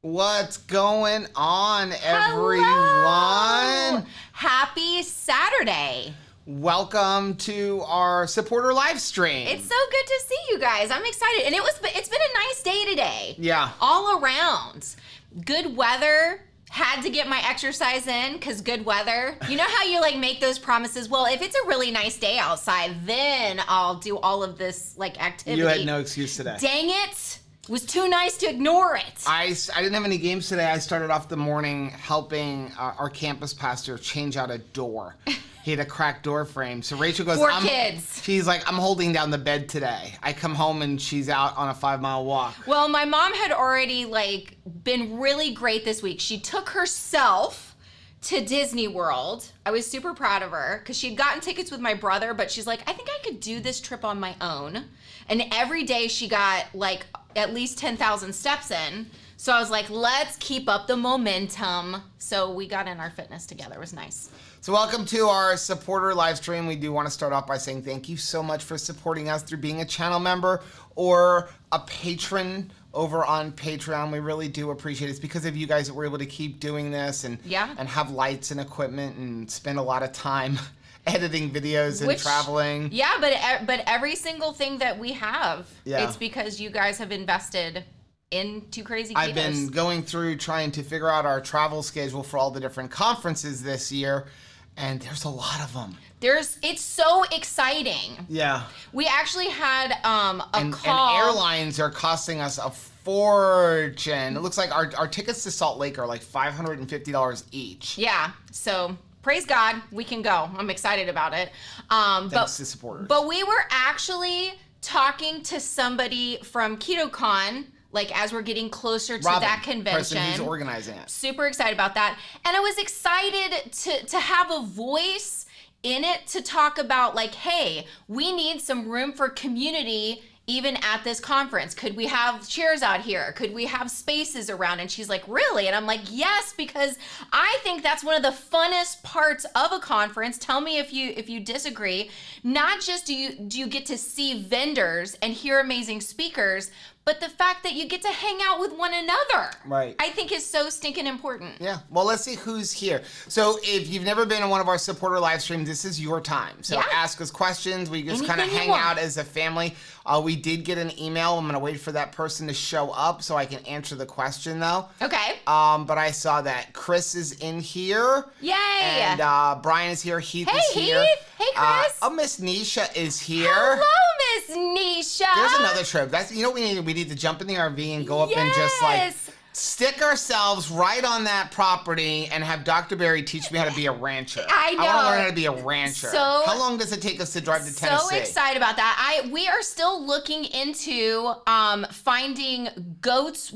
What's going on, everyone? Hello. Happy Saturday. Welcome to our supporter live stream. It's so good to see you guys. I'm excited. And it's been a nice day today. Yeah. All around. Good weather. Had to get my exercise in because good weather. You know how you make those promises? Well, if it's a really nice day outside, then I'll do all of this activity. You had no excuse today. Dang it. It was too nice to ignore it. I didn't have any games today. I started off the morning helping our campus pastor change out a door. He had a cracked door frame. So Rachel goes, Poor kids. She's like, I'm holding down the bed today. I come home and she's out on a 5-mile walk. Well, my mom had already been really great this week. She took herself to Disney World. I was super proud of her because she'd gotten tickets with my brother, but she's like, I think I could do this trip on my own. And every day she got at least 10,000 steps in. So I was like, let's keep up the momentum. So we got in our fitness together. It was nice. So welcome to our supporter live stream. We do want to start off by saying thank you so much for supporting us through being a channel member or a patron over on Patreon. We really do appreciate it. It's because of you guys that we're able to keep doing this and have lights and equipment and spend a lot of time editing videos and traveling. Yeah, but every single thing that we have, it's because you guys have invested into Krazy Ketos. I've been going through trying to figure out our travel schedule for all the different conferences this year, and there's a lot of them. It's so exciting. Yeah. We actually had call. And airlines are costing us a fortune. It looks like our tickets to Salt Lake are like $550 each. Yeah. So praise God, we can go. I'm excited about it. Thanks to supporters. But we were actually talking to somebody from KetoCon, as we're getting closer to that convention. Person who's organizing it. Super excited about that. And I was excited to have a voice in it to talk about hey, we need some room for community even at this conference. Could we have chairs out here? Could we have spaces around? And she's like, really? And I'm like, yes, because I think that's one of the funnest parts of a conference. Tell me if you disagree. Not just do you get to see vendors and hear amazing speakers, but the fact that you get to hang out with one another, right, I think is so stinking important. Yeah. Well, let's see who's here. So if you've never been in one of our supporter live streams, this is your time. So ask us questions. We just kind of hang out as a family. We did get an email. I'm going to wait for that person to show up so I can answer the question, though. Okay. But I saw that Chris is in here. Yay. And Brian is here. Heath is here. Hey, Heath. Hey, Chris. Miss Nisha is here. Hello, Miss Nisha. There's another trip. That's what we need. We need to jump in the RV and go up and just stick ourselves right on that property and have Dr. Barry teach me how to be a rancher. I know. I want to learn how to be a rancher. So, how long does it take us to drive to Tennessee? So excited about that. We are still looking into finding goats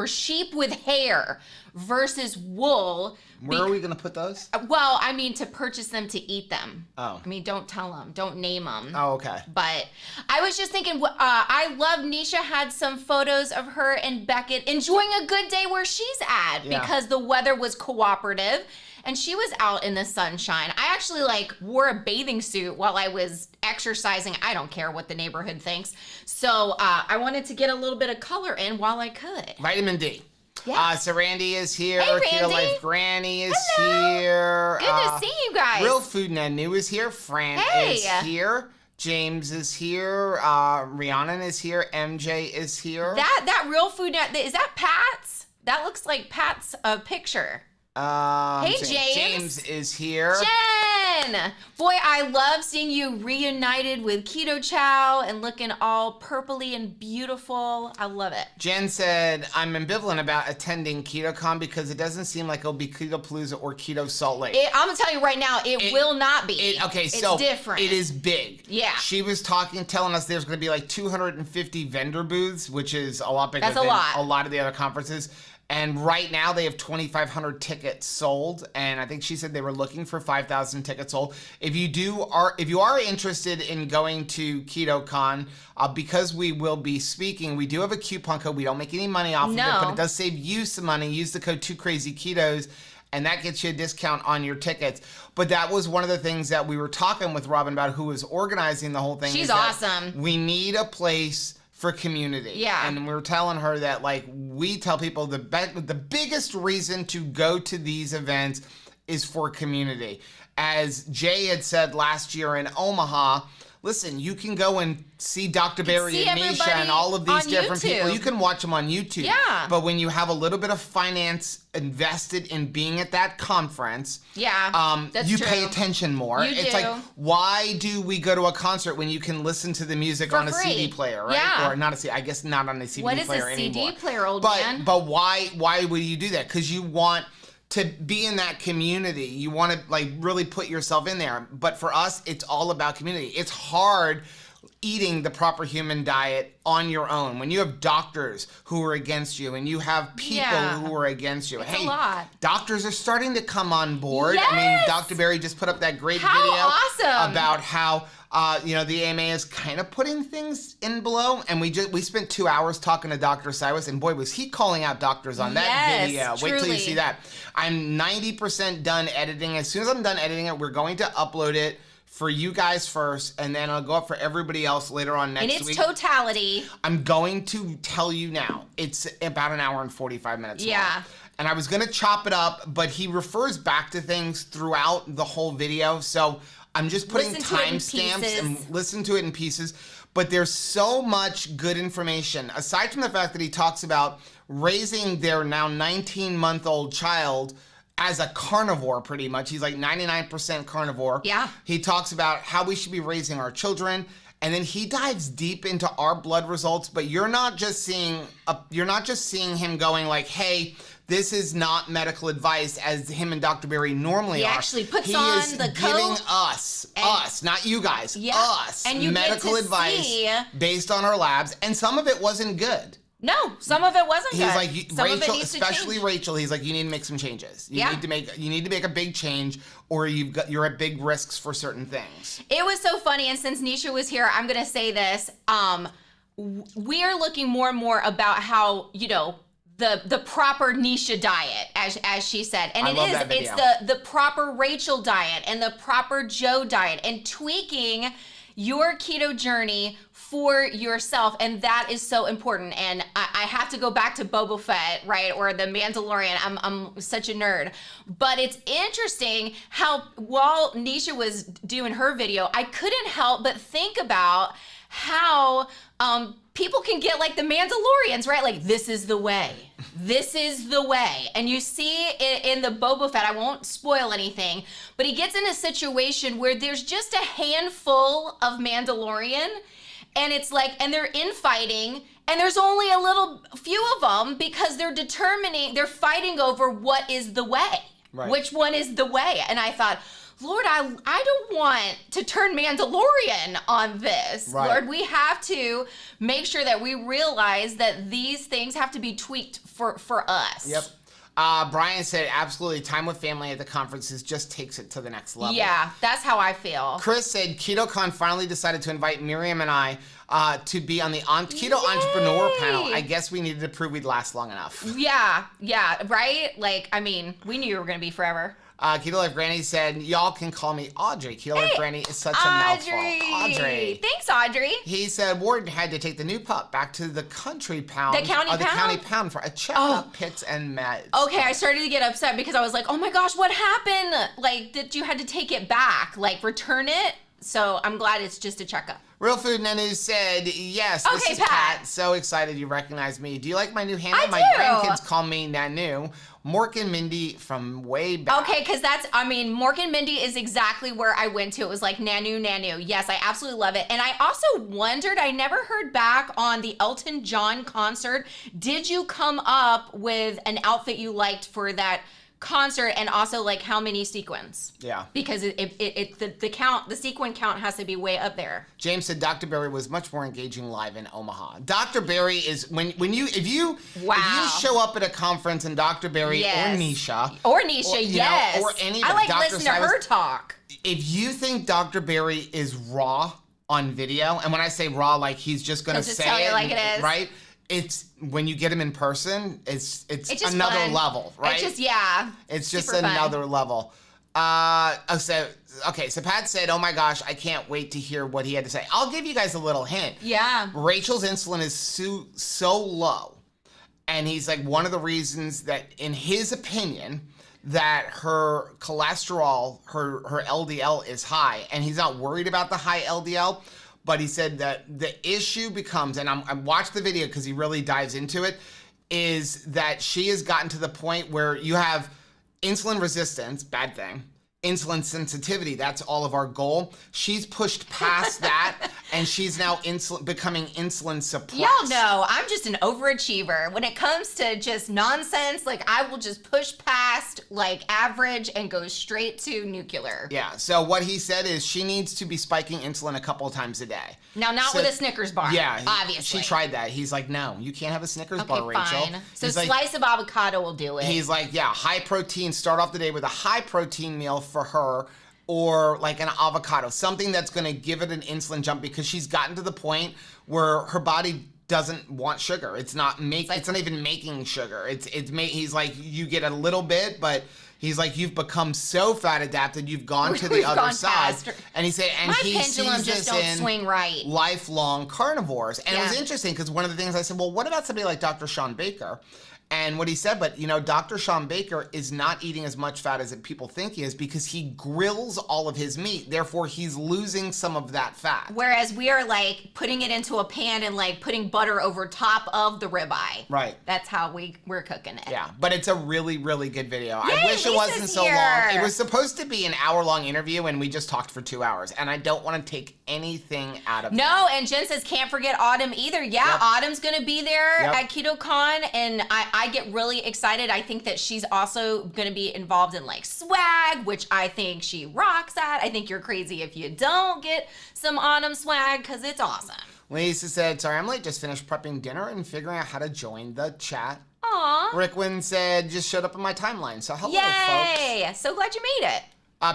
sheep with hair versus wool. Where are we going to put those? Well, I mean, to purchase them to eat them. Oh. I mean, don't tell them. Don't name them. Oh, okay. But I was just thinking, I love Nisha had some photos of her and Beckett enjoying a good day where she's at because the weather was cooperative and she was out in the sunshine. I actually wore a bathing suit while I was exercising. I don't care what the neighborhood thinks. So I wanted to get a little bit of color in while I could. Vitamin D. Yeah. So Randy is here. Hey, Randy. Keto Life Granny is Hello. here. Good to see you guys. Real Food Nanu is here. Fran is here. James is here. Rhiannon is here. MJ is here. That Real Food is that Pat's? That looks like Pat's picture. Hey, James. James is here. Jen! Boy, I love seeing you reunited with Keto Chow and looking all purpley and beautiful. I love it. Jen said, I'm ambivalent about attending KetoCon because it doesn't seem like it'll be Keto Palooza or Keto Salt Lake. I'm going to tell you right now, it will not be. It's different. It is big. Yeah. She was telling us there's going to be 250 vendor booths, which is a lot bigger than a lot of the other conferences. And right now they have 2,500 tickets sold, and I think she said they were looking for 5,000 tickets sold. If you are interested in going to KetoCon, because we will be speaking, we do have a coupon code. We don't make any money off of it, but it does save you some money. Use the code 2krazyketos, and that gets you a discount on your tickets. But that was one of the things that we were talking with Robin about, who was organizing the whole thing. She's awesome. We need a place for community. Yeah. And we were telling her that, like, we tell people the biggest reason to go to these events is for community. As Jay had said last year in Omaha, listen, you can go and see Dr. Barry and Nisha and all of these different people. You can watch them on YouTube. Yeah. But when you have a little bit of finance invested in being at that conference, that's you true. pay attention more. It's like, why do we go to a concert when you can listen to the music on a CD player, right? Yeah. Or not a CD, I guess not on a CD player anymore. What is a CD player, old man? But why would you do that? Because you want to be in that community. You want to, like, really put yourself in there. But for us, it's all about community. It's hard eating the proper human diet on your own when you have doctors who are against you and you have people who are against you. It's a lot. Doctors are starting to come on board. Yes! I mean, Dr. Barry just put up that great video awesome. about how the AMA is kind of putting things in below, and we spent 2 hours talking to Dr. Cyrus, and boy, was he calling out doctors on that video. Truly. Wait till you see that. I'm 90% done editing. As soon as I'm done editing it, we're going to upload it for you guys first, and then I'll go up for everybody else later on next week. In its totality. I'm going to tell you now, it's about an hour and 45 minutes long. And I was going to chop it up, but he refers back to things throughout the whole video, so I'm just putting timestamps and listen to it in pieces. But there's so much good information. Aside from the fact that he talks about raising their now 19-month-old child as a carnivore, pretty much. He's like 99% carnivore. Yeah. He talks about how we should be raising our children. And then he dives deep into our blood results, but you're not just seeing him going like, hey, this is not medical advice as him and Dr. Barry normally are. He actually puts on the coat. He is giving us, not you guys, us, and you medical advice based on our labs. And some of it wasn't good. No, some of it wasn't good. He's like, Rachel, especially Rachel, he's like, you need to make some changes. You need to make a big change, or you're at big risks for certain things. It was so funny, and since Nisha was here, I'm gonna say this. We are looking more and more about how, the proper Nisha diet, as she said. And it's the proper Rachel diet and the proper Joe diet, and tweaking your keto journey for yourself, and that is so important. And I have to go back to Boba Fett, right, or the Mandalorian. I'm such a nerd, but it's interesting how while Nisha was doing her video, I couldn't help but think about how people can get like the Mandalorians, right? Like, this is the way. This is the way. And you see it in the Boba Fett, I won't spoil anything, but he gets in a situation where there's just a handful of Mandalorian, and it's like, and they're infighting, and there's only a few of them because they're fighting over what is the way. Right. Which one is the way? And I thought, Lord, I don't want to turn Mandalorian on this. Right. Lord, we have to make sure that we realize that these things have to be tweaked for us. Yep. Brian said, absolutely, time with family at the conferences just takes it to the next level. Yeah, that's how I feel. Chris said, KetoCon finally decided to invite Miriam and I to be on the Keto Entrepreneur panel. I guess we needed to prove we'd last long enough. Yeah, right? Like, I mean, we knew you were going to be forever. Keto Life Granny said, y'all can call me Audrey. Keto Life Granny is such a mouthful. Audrey. Thanks, Audrey. He said Warden had to take the new pup back to the country pound. The county pound for a checkup, pits, and meds. Okay, I started to get upset because I was like, oh my gosh, what happened? Like, that you had to take it back, like return it? So I'm glad it's just a checkup. Real Food Nanu said, yes, this is Pat. So excited you recognize me. Do you like my new handle? My grandkids call me Nanu. Mork and Mindy from way back. Okay, because Mork and Mindy is exactly where I went to. It was like Nanu. Yes, I absolutely love it. And I also wondered, I never heard back on the Elton John concert. Did you come up with an outfit you liked for that concert, and also like how many sequins? Yeah. Because the sequin count has to be way up there. James said Dr. Barry was much more engaging live in Omaha. Dr. Barry is if you show up at a conference and Dr. Barry or Nisha or yes, or any I like Dr. listening to her talk. If you think Dr. Barry is raw on video, and when I say raw, like he's just gonna say tell it, you like it is, right? It's when you get him in person, it's another level, right? It's just It's just another level. So Pat said, oh my gosh, I can't wait to hear what he had to say. I'll give you guys a little hint. Yeah. Rachel's insulin is so low. And he's like, one of the reasons that, in his opinion, that her cholesterol, her LDL is high. And he's not worried about the high LDL, but he said that the issue becomes, and I watched the video because he really dives into it, is that she has gotten to the point where you have insulin resistance, bad thing. Insulin sensitivity, that's all of our goal. She's pushed past that, and she's now becoming insulin suppressed. Y'all know I'm just an overachiever. When it comes to just nonsense, like I will just push past like average and go straight to nuclear. Yeah, so what he said is she needs to be spiking insulin a couple of times a day. Now, not with a Snickers bar, obviously. She tried that. He's like, no, you can't have a Snickers bar, Rachel. Fine. So slice of avocado will do it. He's like, yeah, high protein, start off the day with a high protein meal for her, or like an avocado, something that's going to give it an insulin jump, because she's gotten to the point where her body doesn't want sugar. It's not even making sugar. He's like, you get a little bit, but he's like, you've become so fat adapted, you've gone to the other side. And he said, and my he pendulum sees just this don't in swing right. lifelong carnivores. And it was interesting because one of the things I said, well, what about somebody like Dr. Sean Baker? And what he said, but Dr. Sean Baker is not eating as much fat as people think he is, because he grills all of his meat. Therefore, he's losing some of that fat. Whereas we are like putting it into a pan and like putting butter over top of the ribeye. Right. That's how we're cooking it. Yeah, but it's a really, really good video. Yay, I wish it wasn't Lisa's so here. long. It was supposed to be an hour-long interview, and we just talked for 2 hours. And I don't want to take anything out of it. No, and Jen says can't forget Autumn either. Yeah, Yep. Autumn's going to be there Yep. at KetoCon, and I get really excited. I think that she's also going to be involved in like swag, which I think she rocks at. I think you're crazy if you don't get some Autumn swag, because it's awesome. Lisa said, sorry, I'm late. Just finished prepping dinner and figuring out how to join the chat. Aw. Rickwin said, just showed up on my timeline. So hello, Yay! folks. So glad you made it.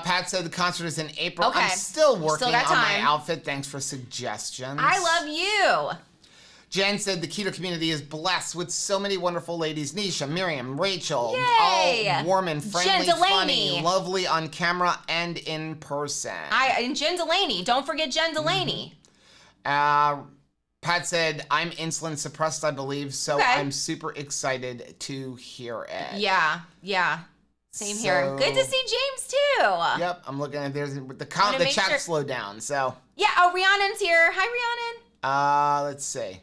Pat said the concert is in April. Okay. I'm still working Still got on my time. outfit. Thanks for suggestions. I love you. Jen said the keto community is blessed with so many wonderful ladies. Nisha, Miriam, Rachel, Yay. all warm and friendly, Jen Delaney. funny, lovely on camera and in person. And Jen Delaney. Don't forget Jen Delaney. Pat said, I'm insulin suppressed, I believe, so Okay. I'm super excited to hear it. Yeah. Same here. Good to see James too. Yep, I'm looking at the chat slowed down, so. Yeah, Rhiannon's here. Hi, Rhiannon. Let's see.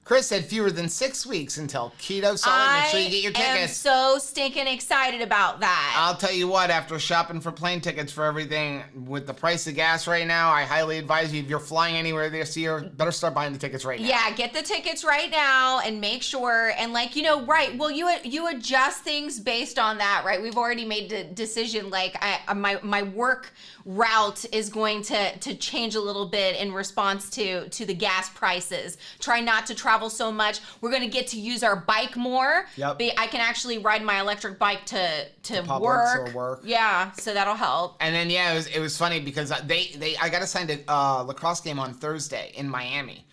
Chris said fewer than 6 weeks until Keto Solid. Make sure you get your tickets. I am so stinking excited about that. I'll tell you what, after shopping for plane tickets for everything, with the price of gas right now, I highly advise you, if you're flying anywhere this year, better start buying the tickets right now. Yeah, get the tickets right now and make sure, and like, right, well, you adjust things based on that, right? We've already made the decision, like, my work route is going to change a little bit in response to the gas prices. Try not to travel so much. We're going to get to use our bike more. Yep. I can actually ride my electric bike to work. Yeah, so that'll help. And then it was funny because I got assigned a lacrosse game on Thursday in Miami,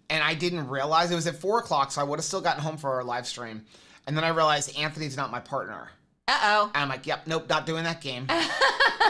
and I didn't realize it was at 4:00, so I would have still gotten home for our live stream, and then I realized Anthony's not my partner. Uh-oh. And I'm like, yep, nope, not doing that game.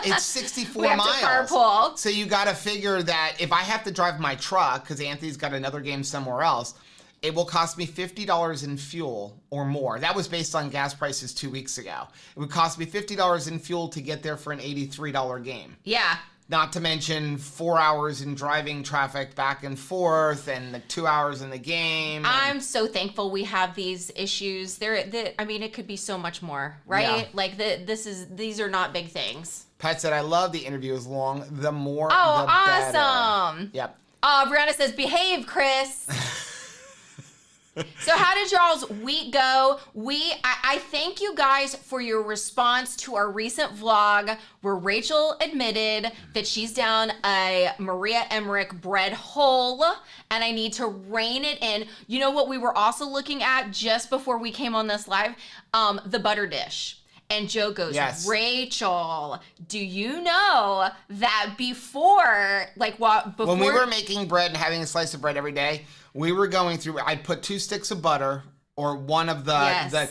It's 64 we have miles. To carpool. So you got to figure that if I have to drive my truck, because Anthony's got another game somewhere else, it will cost me $50 in fuel or more. That was based on gas prices 2 weeks ago. It would cost me $50 in fuel to get there for an $83 game. Yeah. Not to mention 4 hours in driving traffic back and forth, and the 2 hours in the game. I'm so thankful we have these issues. It could be so much more, right? Yeah. Like these are not big things. Pat said, I love the interview as long. The more, the awesome. better. Yep. Brianna says, behave, Chris. So how did y'all's week go? I thank you guys for your response to our recent vlog where Rachel admitted that she's down a Maria Emmerich bread hole and I need to rein it in. You know what we were also looking at just before we came on this live? The butter dish. And Joe goes, yes. Rachel, do you know that before when we were making bread and having a slice of bread every day, we were going through, I'd put 2 sticks of butter or one of the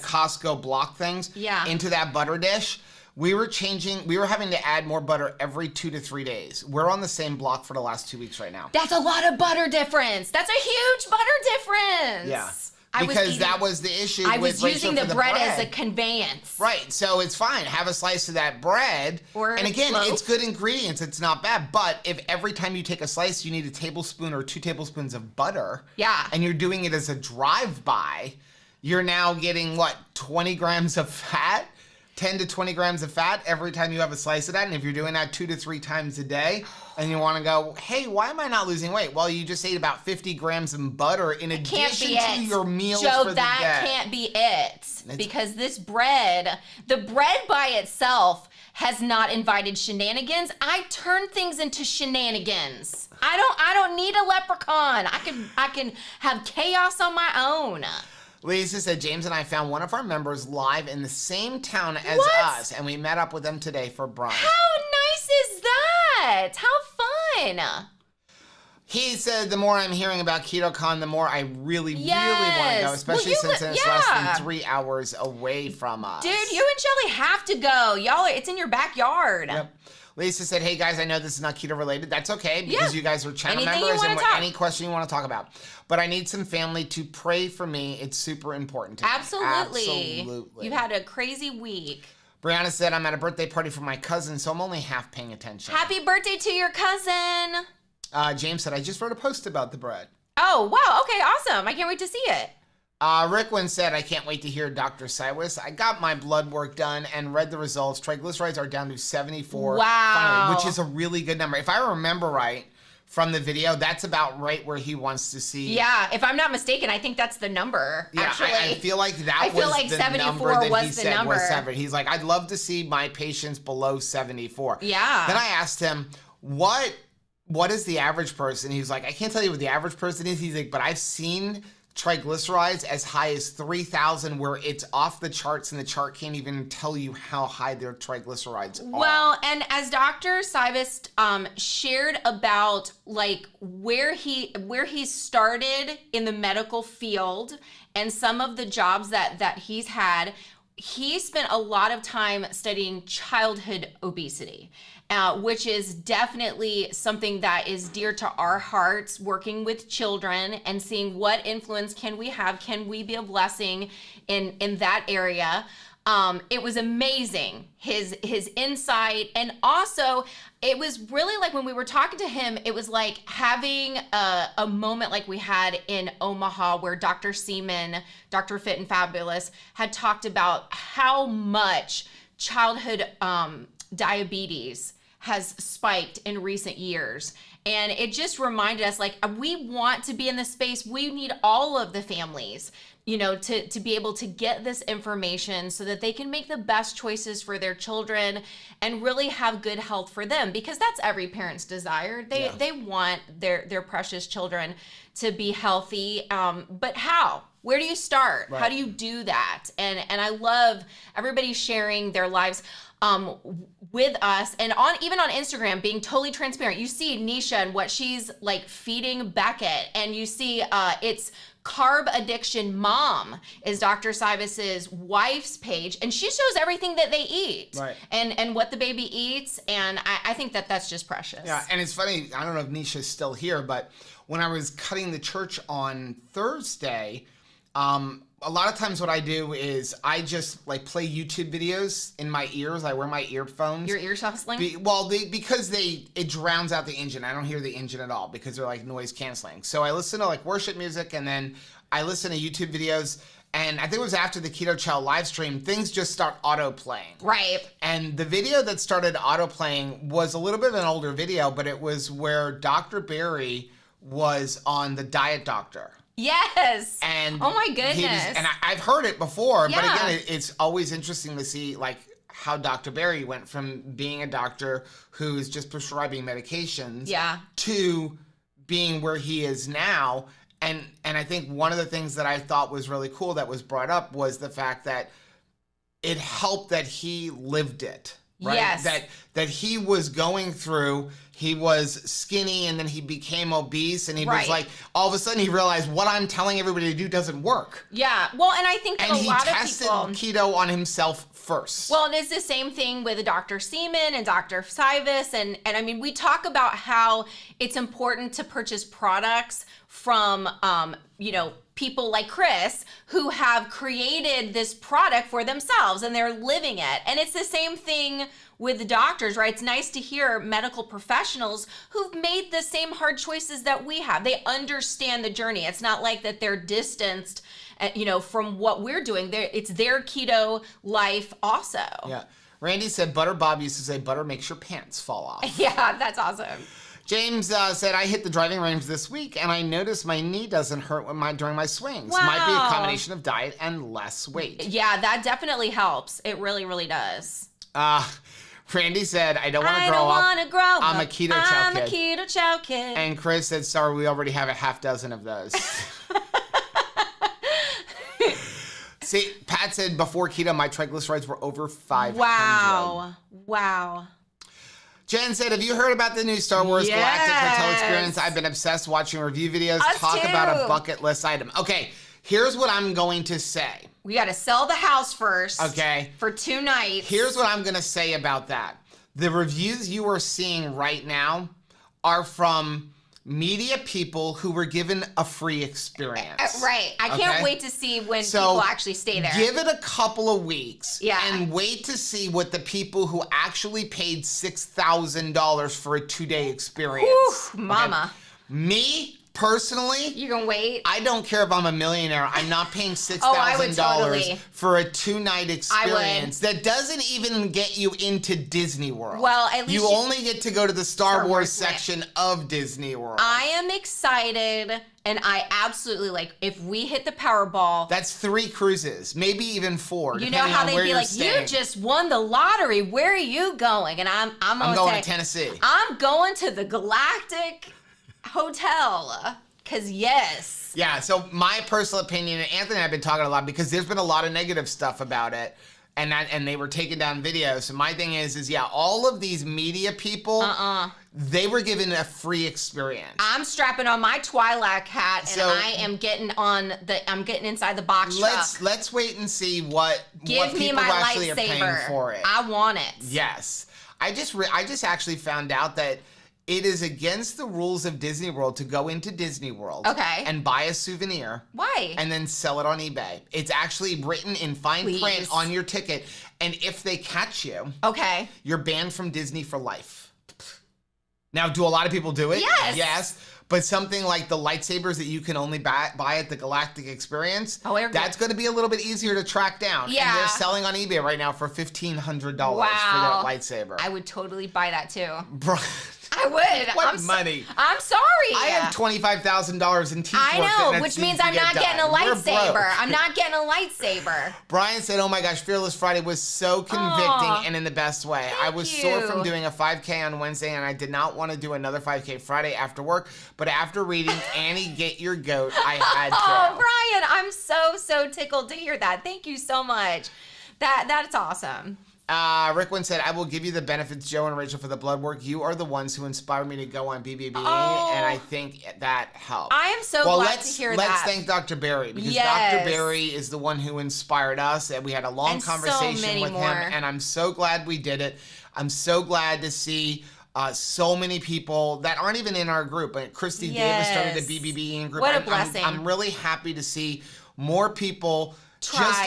Costco block things into that butter dish. we were having to add more butter every 2 to 3 days. We're on the same block for the last 2 weeks right now. That's a lot of butter difference. That's a huge butter difference. Yeah. Because that was the issue with Rachel. I was using the bread as a conveyance. Right. So it's fine. Have a slice of that bread. And again, it's good ingredients. It's not bad. But if every time you take a slice, you need a tablespoon or 2 tablespoons of butter. Yeah. And you're doing it as a drive-by, you're now getting, 20 grams of fat? 10 to 20 grams of fat every time you have a slice of that. And if you're doing that 2 to 3 times a day and you want to go, hey, why am I not losing weight? Well, you just ate about 50 grams of butter in addition to your meals for the day. That can't be it. Because this bread, the bread by itself has not invited shenanigans. I turn things into shenanigans. I don't need a leprechaun. I can have chaos on my own. Lisa said, James and I found one of our members live in the same town as us, and we met up with them today for brunch. How nice is that? How fun. He said, the more I'm hearing about KetoCon, the more I really want to go, especially since it's less than 3 hours away from us. Dude, you and Shelly have to go. It's in your backyard. Yep. Lisa said, hey guys, I know this is not keto related. That's okay because you guys are channel members and any question you want to talk about. But I need some family to pray for me. It's super important to me. Absolutely. You've had a crazy week. Brianna said, I'm at a birthday party for my cousin, so I'm only half paying attention. Happy birthday to your cousin. James said, I just wrote a post about the bread. Oh, wow. Okay, awesome. I can't wait to see it. Rickwin said, I can't wait to hear Dr. Cywis. I got my blood work done and read the results. Triglycerides are down to 74. Wow. Finally, which is a really good number. If I remember right from the video, that's about right where he wants to see. Yeah, if I'm not mistaken, I think that's the number, actually. I feel like that was the number that he said was 7. He's like, I'd love to see my patients below 74. Yeah. Then I asked him, what is the average person? He's like, I can't tell you what the average person is. He's like, but I've seen triglycerides as high as 3,000 where it's off the charts and the chart can't even tell you how high their triglycerides are. Well, and as Dr. Cywis shared about where he started in the medical field and some of the jobs that he's had, he spent a lot of time studying childhood obesity. Which is definitely something that is dear to our hearts, working with children and seeing what influence can we have, can we be a blessing in that area. It was amazing, his insight. And also, it was really like when we were talking to him, it was like having a moment like we had in Omaha where Dr. Seaman, Dr. Fit and Fabulous, had talked about how much childhood diabetes has spiked in recent years. And it just reminded us, we want to be in this space. We need all of the families, to be able to get this information so that they can make the best choices for their children and really have good health for them, because that's every parent's desire. They want their precious children to be healthy. But how? Where do you start? Right. How do you do that? And I love everybody sharing their lives with us, and even on Instagram, being totally transparent. You see Nisha and what she's feeding Beckett, and you see it's Carb Addiction Mom is Dr. Cywis' wife's page, and she shows everything that they eat, right, and what the baby eats, and I think that's just precious. Yeah, and it's funny, I don't know if Nisha's still here, but when I was cutting the church on Thursday, a lot of times what I do is I just play YouTube videos in my ears. I wear my earphones. Your ears hustling? Because it drowns out the engine. I don't hear the engine at all because they're noise canceling. So I listen to worship music, and then I listen to YouTube videos. And I think it was after the Keto Chow live stream, things just start auto playing. Right. And the video that started auto playing was a little bit of an older video, but it was where Dr. Barry was on the Diet Doctor. Yes. And oh my goodness. I've heard it before, but again, it's always interesting to see how Dr. Barry went from being a doctor who's just prescribing medications to being where he is now. And I think one of the things that I thought was really cool that was brought up was the fact that it helped that he lived it. Right? Yes. That he was going through, he was skinny and then he became obese, and he was all of a sudden he realized what I'm telling everybody to do doesn't work. Yeah. Well, and I think that a lot of people... And he tested keto on himself first. Well, and it's the same thing with Dr. Seaman and Dr. Sivas. And I mean, we talk about how it's important to purchase products from, people like Chris who have created this product for themselves and they're living it. And it's the same thing with the doctors, right? It's nice to hear medical professionals who've made the same hard choices that we have. They understand the journey. It's not like that they're distanced, from what we're doing. It's their keto life also. Yeah. Randy said, Butter Bob used to say, butter makes your pants fall off. Yeah, that's awesome. James said, I hit the driving range this week and I noticed my knee doesn't hurt during my swings. Wow. Might be a combination of diet and less weight. Yeah, that definitely helps. It really, really does. Randy said, I don't want to grow up. I'm a keto chow kid. I'm a keto chow kid. And Chris said, sorry, we already have a half dozen of those. See, Pat said, before keto, my triglycerides were over 500. Wow. Jen said, have you heard about the new Star Wars Galactic Hotel experience? I've been obsessed watching review videos. Talk about a bucket list item. Okay, here's what I'm going to say. We got to sell the house first. Okay. For 2 nights. Here's what I'm going to say about that. The reviews you are seeing right now are from media people who were given a free experience. Right. I can't wait to see when people actually stay there. Give it a couple of weeks and wait to see what the people who actually paid $6,000 for a 2-day experience. Whew, mama. Me, personally, you gonna wait? I don't care if I'm a millionaire. I'm not paying $6,000 for a 2-night experience that doesn't even get you into Disney World. Well, at least you only get to go to the Star Wars section of Disney World. I am excited, and I absolutely if we hit the Powerball. That's 3 cruises, maybe even 4. You know how they'd be like, staying. You just won the lottery. Where are you going? And I'm going to Tennessee. I'm going to the Galactic Hotel, because yes. Yeah, so my personal opinion, and Anthony and I have been talking a lot because there's been a lot of negative stuff about it, and they were taking down videos. So my thing is all of these media people, they were given a free experience. I'm strapping on my Twi'lek hat, and I am getting I'm getting inside the box truck. Let's wait and see what Give me people my actually lightsaber. are paying for it. I want it. Yes. I just actually found out that it is against the rules of Disney World to go into Disney World and buy a souvenir. Why? And then sell it on eBay. It's actually written in fine print on your ticket. And if they catch you, you're banned from Disney for life. Now, do a lot of people do it? Yes. Yes. But something like the lightsabers that you can only buy at the Galactic Experience, that's going to be a little bit easier to track down. Yeah. And they're selling on eBay right now for $1,500 for that lightsaber. I would totally buy that too. I would. What money? I'm sorry. I have $25,000 in teeth work. I know, which means I'm not getting a lightsaber. I'm not getting a lightsaber. Brian said, oh my gosh, Fearless Friday was so convicting and in the best way. I was sore from doing a 5K on Wednesday and I did not want to do another 5K Friday after work. But after reading Annie Get Your Goat, I had to. Oh, Brian, I'm so tickled to hear that. Thank you so much. That's awesome. Rick said, I will give you the benefits, Joe and Rachel, for the blood work. You are the ones who inspired me to go on BBB, and I think that helped. I am so glad to hear that. Let's thank Dr. Barry, because Dr. Barry is the one who inspired us, and we had a long conversation with him, and I'm so glad we did it. I'm so glad to see so many people that aren't even in our group. But Christy Davis started a BBB group. What a blessing. I'm really happy to see more people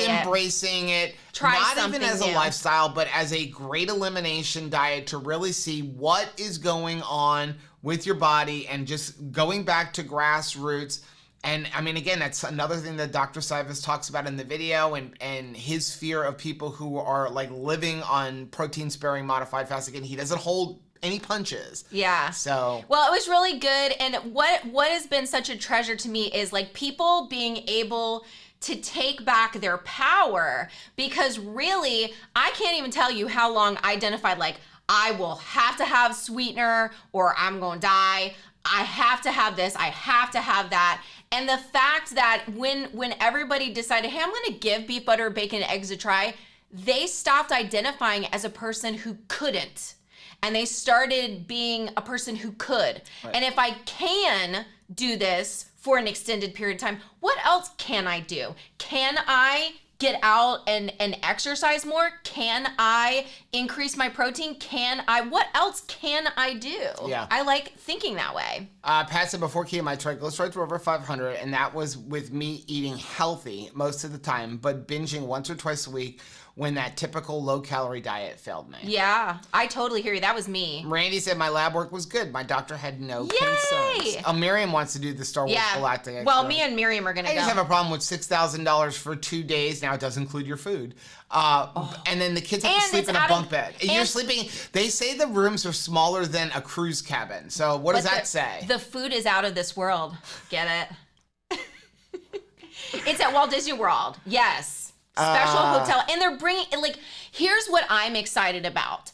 embracing it, not even as a lifestyle, but as a great elimination diet to really see what is going on with your body and just going back to grassroots. And I mean, again, that's another thing that Dr. Sivas talks about in the video, and his fear of people who are living on protein-sparing modified fast. Again, he doesn't hold any punches. Yeah. So. Well, it was really good. And what has been such a treasure to me is people being able to take back their power, because really, I can't even tell you how long I identified I will have to have sweetener or I'm going to die. I have to have this. I have to have that. And the fact that when everybody decided, hey, I'm going to give beef butter, bacon, and eggs a try, they stopped identifying as a person who couldn't. And they started being a person who could. Right. And if I can do this for an extended period of time, what else can I do? Can I get out and exercise more? Can I increase my protein? What else can I do? Yeah. I like thinking that way. Pat said before keto, my triglycerides were over 500, and that was with me eating healthy most of the time, but binging once or twice a week when that typical low-calorie diet failed me. Yeah, I totally hear you. That was me. Randy said my lab work was good. My doctor had no concerns. Oh, Miriam wants to do the Star Wars Galactic Expo. Well, me and Miriam are going to go. I just have a problem with $6,000 for 2 days. Now it does include your food. And then the kids have to sleep in a bunk bed. You're sleeping. They say the rooms are smaller than a cruise cabin. So what does that say? The food is out of this world. Get it? It's at Walt Disney World. Yes. Special hotel. And they're bringing, like, here's what I'm excited about.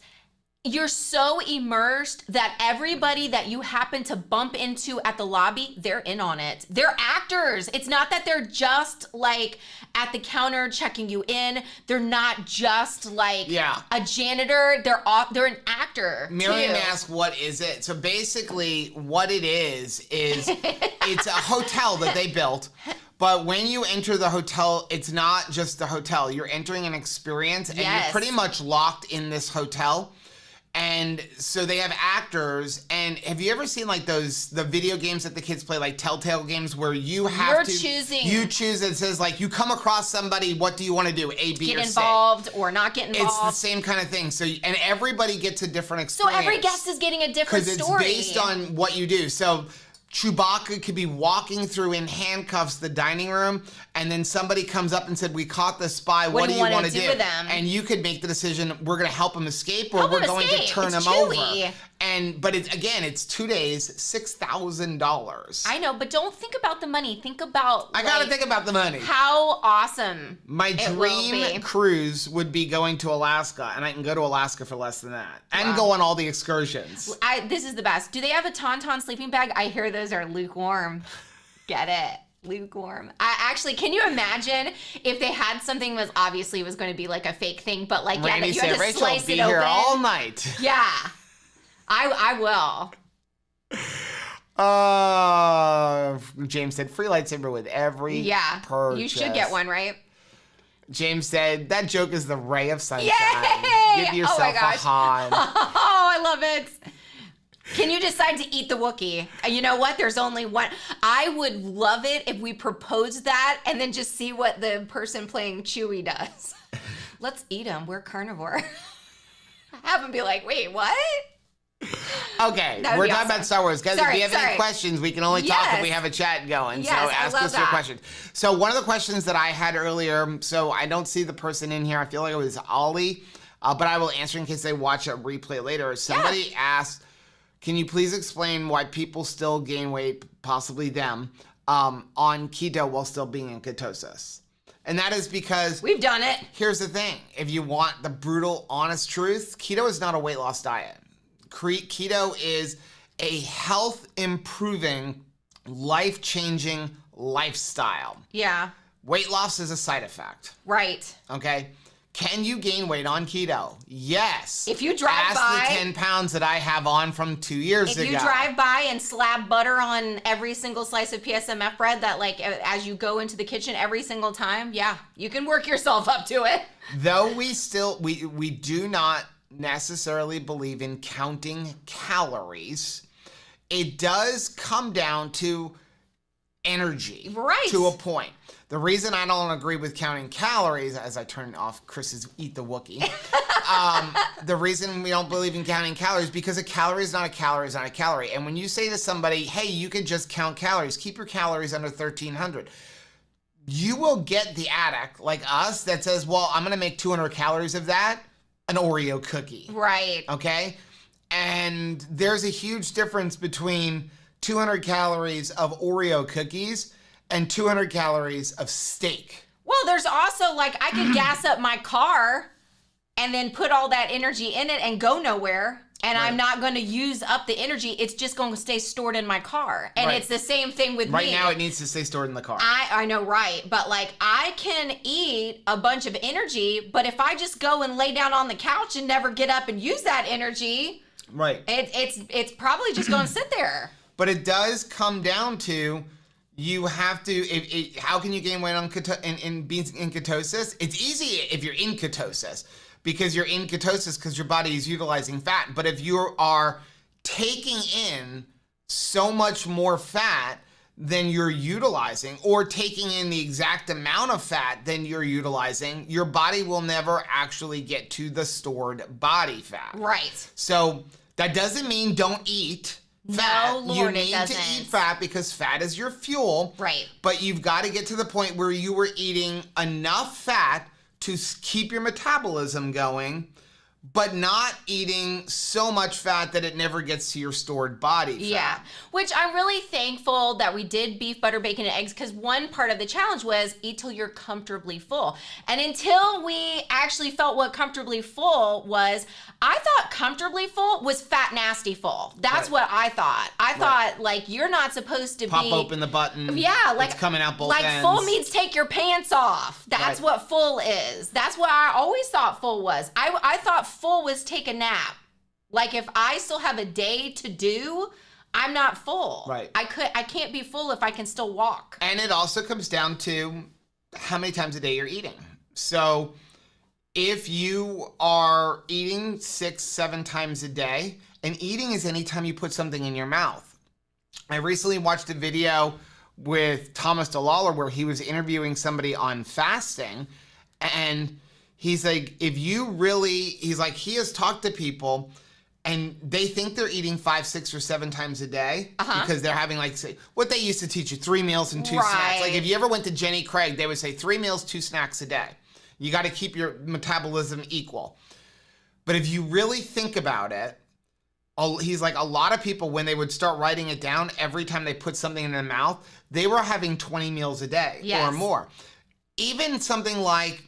You're so immersed that everybody that you happen to bump into at the lobby, they're in on it. They're actors. It's not that they're just like at the counter checking you in. They're not just like a janitor. They're an actor. Miriam asked, what is it? So basically what it is it's a hotel that they built. But when you enter the hotel, it's not just the hotel. You're entering an experience, and you're pretty much locked in this hotel. And so they have actors. And have you ever seen like the video games that the kids play, like Telltale games, where you choose. It says like you come across somebody. What do you want to do? A, B, or C. Get involved or not get involved. It's the same kind of thing. So and everybody gets a different experience. So every guest is getting a different story. Because it's based on what you do. So Chewbacca could be walking through in handcuffs the dining room, and then somebody comes up and said, we caught the spy, what do you want to do with them? And you could make the decision, we're going to help him escape, or we're going to turn him over. But it's 2 days, $6,000. I know, but don't think about the money. Think about I got to think about the money. How awesome. My dream cruise would be going to Alaska, and I can go to Alaska for less than that. And go on all the excursions. This is the best. Do they have a Tauntaun sleeping bag? I hear those are lukewarm. Get it? Lukewarm. Can you imagine if they had something was going to be like a fake thing, but like Randy that you had to Rachel slice be it open. Here all night. Yeah, I will. James said free lightsaber with every purchase. You should get one, right? James said that joke is the ray of sunshine. Yay! Give yourself a Han. Oh, I love it. Can you decide to eat the Wookiee? You know what? There's only one. I would love it if we proposed that and then just see what the person playing Chewie does. Let's eat him. We're carnivore. Have him be like, wait, what? Okay, we're talking about Star Wars. Guys, if you have any questions, we can only talk if we have a chat going. So ask us your questions. So one of the questions that I had earlier, so I don't see the person in here. I feel like it was Ollie, but I will answer in case they watch a replay later. Somebody asked, can you please explain why people still gain weight, possibly them, on keto while still being in ketosis? And that is because we've done it. Here's the thing. If you want the brutal, honest truth, keto is not a weight loss diet. Keto is a health-improving, life-changing lifestyle. Yeah. Weight loss is a side effect. Right. Okay? Can you gain weight on keto? Yes. If you drive by. Ask the 10 pounds that I have on from 2 years ago. If you drive by and slap butter on every single slice of PSMF bread that like as you go into the kitchen every single time, you can work yourself up to it. Though we do not necessarily believe in counting calories, it does come down to energy. Right. To a point. The reason I don't agree with counting calories, as I turn off Chris's Eat the Wookiee, the reason we don't believe in counting calories, because a calorie is not a calorie is not a calorie. And when you say to somebody, hey, you could just count calories, keep your calories under 1,300, you will get the addict like us that says, well, I'm going to make 200 calories of that, an Oreo cookie. Right. Okay? And there's a huge difference between 200 calories of Oreo cookies and 200 calories of steak. Well, there's also like I could gas up my car and then put all that energy in it and go nowhere. And I'm not going to use up the energy. It's just going to stay stored in my car. And it's the same thing with me. Right now it needs to stay stored in the car. I know, right. But like I can eat a bunch of energy, but if I just go and lay down on the couch and never get up and use that energy, right, it's probably just going to sit there. But it does come down to you have to, how can you gain weight in being in ketosis? It's easy if you're in ketosis, because you're in ketosis because your body is utilizing fat. But if you are taking in so much more fat than you're utilizing, or taking in the exact amount of fat than you're utilizing, your body will never actually get to the stored body fat. Right. So that doesn't mean don't eat fat. No, Lord, you need to eat fat because fat is your fuel. Right. But you've got to get to the point where you were eating enough fat to keep your metabolism going, but not eating so much fat that it never gets to your stored body fat. Yeah, which I'm really thankful that we did beef, butter, bacon, and eggs, because one part of the challenge was eat till you're comfortably full. And until we actually felt what comfortably full was, I thought comfortably full was fat nasty full. That's what I thought. I thought, like, you're not supposed to pop open the button. Yeah, like it's coming out both like ends. Full means take your pants off. That's what full is. That's what I always thought full was. I thought full was take a nap. Like, if I still have a day to do, I'm not full. Right. I can't be full if I can still walk. And it also comes down to how many times a day you're eating. So if you are eating 6-7 times a day, and eating is anytime you put something in your mouth. I recently watched a video with Thomas DeLawler where he was interviewing somebody on fasting, and he's like, he's like, he has talked to people and they think they're eating 5, 6, or 7 times a day because they're having, like, say, what they used to teach you, 3 meals and 2 snacks. Like, if you ever went to Jenny Craig, they would say 3 meals, 2 snacks a day. You got to keep your metabolism equal. But if you really think about it, he's like, a lot of people, when they would start writing it down, every time they put something in their mouth, they were having 20 meals a day or more. Even something like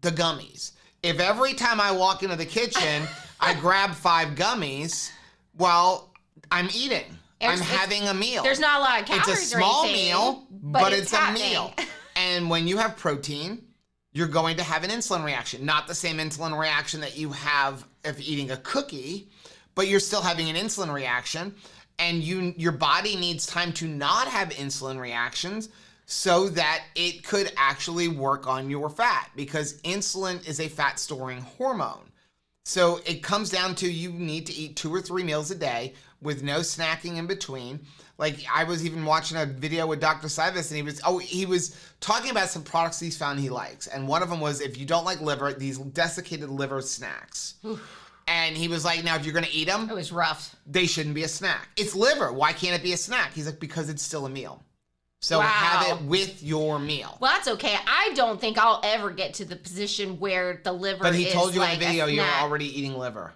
the gummies. If every time I walk into the kitchen, I grab 5 gummies, well, I'm eating. I'm having a meal. There's not a lot of calories. It's a small or anything, meal, but it's happening. a meal. And when you have protein, you're going to have an insulin reaction. Not the same insulin reaction that you have if eating a cookie, but you're still having an insulin reaction. And your body needs time to not have insulin reactions so that it could actually work on your fat, because insulin is a fat storing hormone. So it comes down to, you need to eat 2 or 3 meals a day with no snacking in between. Like, I was even watching a video with Dr. Sivas, and he was talking about some products he's found he likes. And one of them was, if you don't like liver, these desiccated liver snacks. And he was like, now, if you're going to eat them, it was rough. They shouldn't be a snack. It's liver. Why can't it be a snack? He's like, because it's still a meal. So have it with your meal. Well, that's okay. I don't think I'll ever get to the position where the liver is. But he told you like in the video you're already eating liver.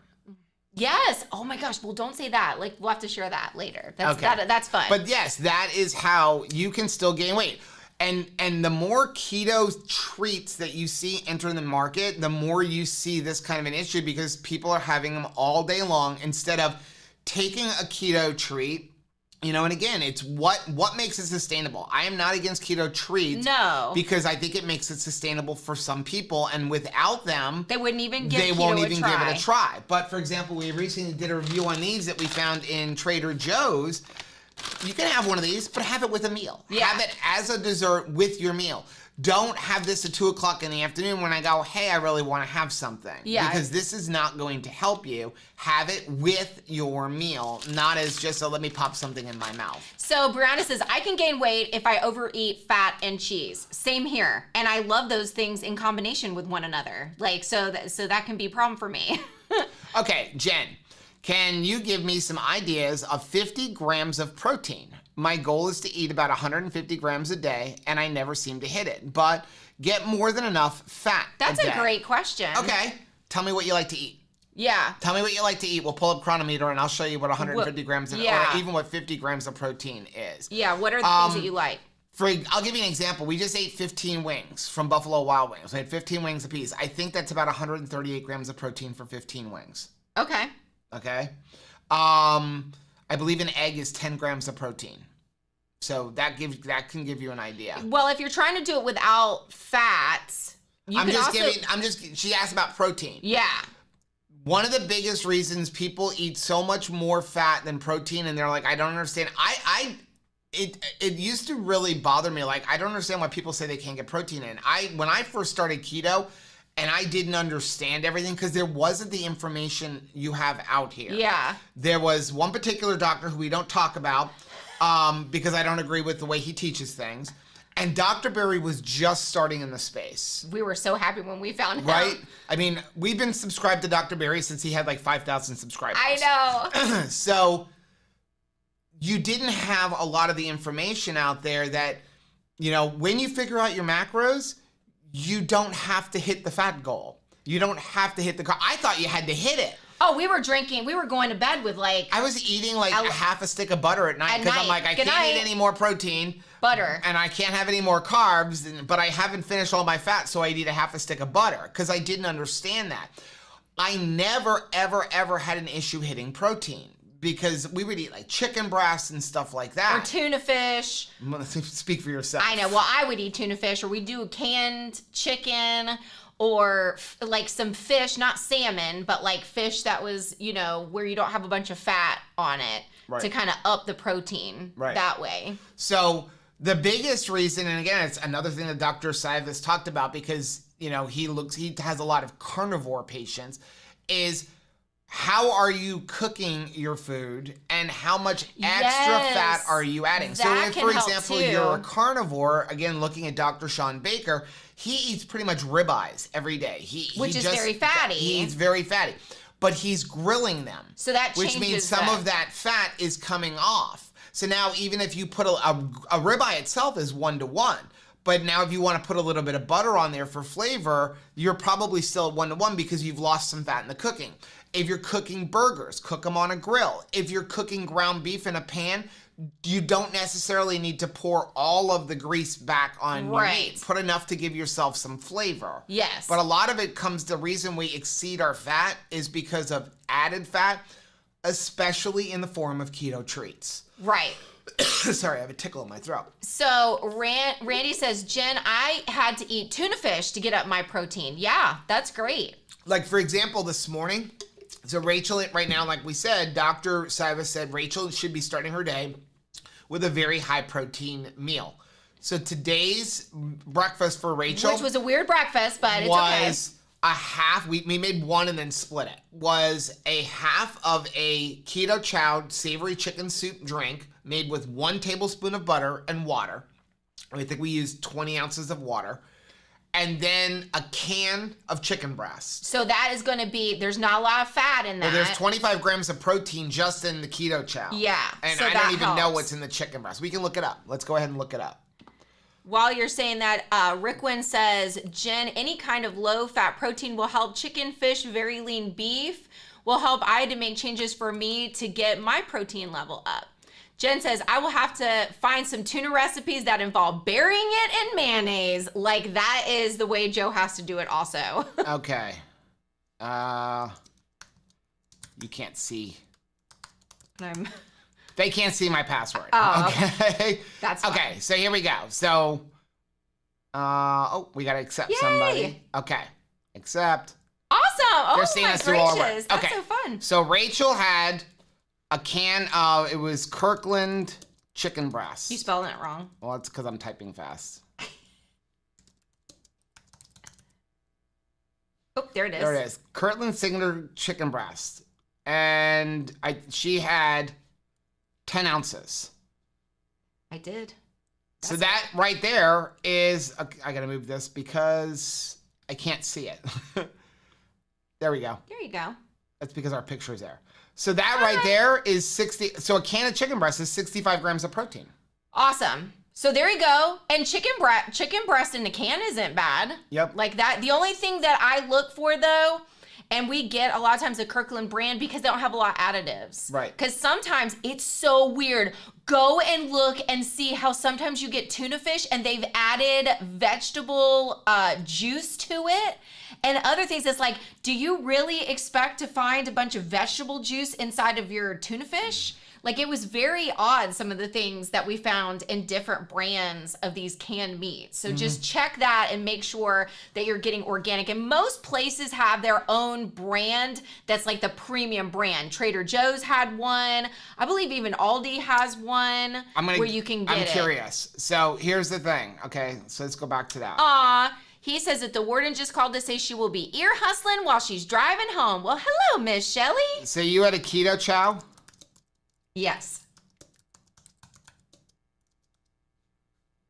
Yes. Oh my gosh. Well, don't say that. Like, we'll have to share that later. That's fun. But yes, that is how you can still gain weight. And the more keto treats that you see enter the market, the more you see this kind of an issue, because people are having them all day long instead of taking a keto treat. You know, and again, it's what makes it sustainable. I am not against keto treats. No. Because I think it makes it sustainable for some people, and without them, they won't even give it a try. But for example, we recently did a review on these that we found in Trader Joe's. You can have one of these, but have it with a meal. Yeah. Have it as a dessert with your meal. Don't have this at 2 o'clock in the afternoon when I go, hey, I really want to have something. Yeah. Because this is not going to help you. Have it with your meal, not as just let me pop something in my mouth. So Brianna says, I can gain weight if I overeat fat and cheese. Same here. And I love those things in combination with one another. Like, so that can be a problem for me. Okay, Jen, can you give me some ideas of 50 grams of protein? My goal is to eat about 150 grams a day, and I never seem to hit it, but get more than enough fat That's a great question. Okay. Tell me what you like to eat. Yeah. Tell me what you like to eat. We'll pull up Chronometer, and I'll show you what 150 grams of, or even what 50 grams of protein is. Yeah, what are the things that you like? I'll give you an example. We just ate 15 wings from Buffalo Wild Wings. We had 15 wings apiece. I think that's about 138 grams of protein for 15 wings. Okay. Okay. I believe an egg is 10 grams of protein. So that can give you an idea. Well, if you're trying to do it without fats, she asked about protein. Yeah. One of the biggest reasons people eat so much more fat than protein, and they're like, I don't understand. it used to really bother me. Like, I don't understand why people say they can't get protein in. When I first started keto, and I didn't understand everything because there wasn't the information you have out here. Yeah. There was one particular doctor who we don't talk about because I don't agree with the way he teaches things. And Dr. Berry was just starting in the space. We were so happy when we found him. Right? I mean, we've been subscribed to Dr. Berry since he had like 5,000 subscribers. I know. So you didn't have a lot of the information out there that, you know, when you figure out your macros, you don't have to hit the fat goal. You don't have to hit the carb. I thought you had to hit it. Oh, we were going to bed with like... I was eating like a half a stick of butter at night because I'm like, I can't eat any more protein. Butter. And I can't have any more carbs, but I haven't finished all my fat, so I eat a half a stick of butter because I didn't understand that. I never, ever, ever had an issue hitting protein because we would eat like chicken breasts and stuff like that. Or tuna fish. Speak for yourself. I know. Well, I would eat tuna fish, or we do canned chicken, or like some fish, not salmon, but like fish that was, you know, where you don't have a bunch of fat on it to kind of up the protein that way. So the biggest reason, and again, it's another thing that Dr. Saivas talked about because, you know, he has a lot of carnivore patients, is how are you cooking your food and how much extra fat are you adding? So if, for example, you're a carnivore, again, looking at Dr. Sean Baker, he eats pretty much ribeyes every day. Which is very fatty. He eats very fatty, but he's grilling them. So that changes. Which means some of that fat is coming off. So now even if you put a ribeye itself is 1-to-1, but now if you want to put a little bit of butter on there for flavor, you're probably still at 1-to-1 because you've lost some fat in the cooking. If you're cooking burgers, cook them on a grill. If you're cooking ground beef in a pan, you don't necessarily need to pour all of the grease back on your meat. Put enough to give yourself some flavor. Yes. But a lot of it comes, the reason we exceed our fat is because of added fat, especially in the form of keto treats. Right. Sorry, I have a tickle in my throat. So Randy says, Jen, I had to eat tuna fish to get up my protein. Yeah, that's great. Like, for example, this morning, so Rachel, right now, like we said, Dr. Saivas said Rachel should be starting her day with a very high protein meal. So today's breakfast for Rachel, which was a weird breakfast, but it's okay. Was a half, we made one and then split it, was a half of a keto chow savory chicken soup drink made with 1 tablespoon of butter and water. I think we used 20 ounces of water. And then a can of chicken breast. So that is going to be, there's not a lot of fat in that. Well, there's 25 grams of protein just in the keto chow. Yeah. And so I don't even know what's in the chicken breast. We can look it up. Let's go ahead and look it up. While you're saying that, Rickwin says, Jen, any kind of low-fat protein will help. Chicken, fish, very lean beef will help. I had to make changes for me to get my protein level up. Jen says, I will have to find some tuna recipes that involve burying it in mayonnaise. Like, that is the way Joe has to do it also. Okay. You can't see. They can't see my password. Oh, okay. That's fine. Okay, so here we go. So, we got to accept somebody. Okay, accept. Awesome. Oh, they're seeing us do all our work. That's so fun. So Rachel had a can of, it was Kirkland chicken breast. You spelling it wrong. Well, it's because I'm typing fast. Oh, there it is. There it is. Kirkland signature chicken breast. And she had 10 ounces. I did. So that right there is, I got to move this because I can't see it. There we go. There you go. That's because our picture is there. So that right there is 60. So a can of chicken breast is 65 grams of protein. Awesome. So there you go. And chicken breast in a can isn't bad. Yep. Like that. The only thing that I look for though, and we get a lot of times the Kirkland brand because they don't have a lot of additives. Right. Because sometimes it's so weird. Go and look and see how sometimes you get tuna fish and they've added vegetable juice to it. And other things, it's like, do you really expect to find a bunch of vegetable juice inside of your tuna fish? Like, it was very odd, some of the things that we found in different brands of these canned meats. So just check that and make sure that you're getting organic. And most places have their own brand that's like the premium brand. Trader Joe's had one. I believe even Aldi has one where you can get it. I'm curious. So here's the thing. Okay, so let's go back to that. He says that the warden just called to say she will be ear hustling while she's driving home. Well, hello, Miss Shelley. So you had a keto chow? Yes.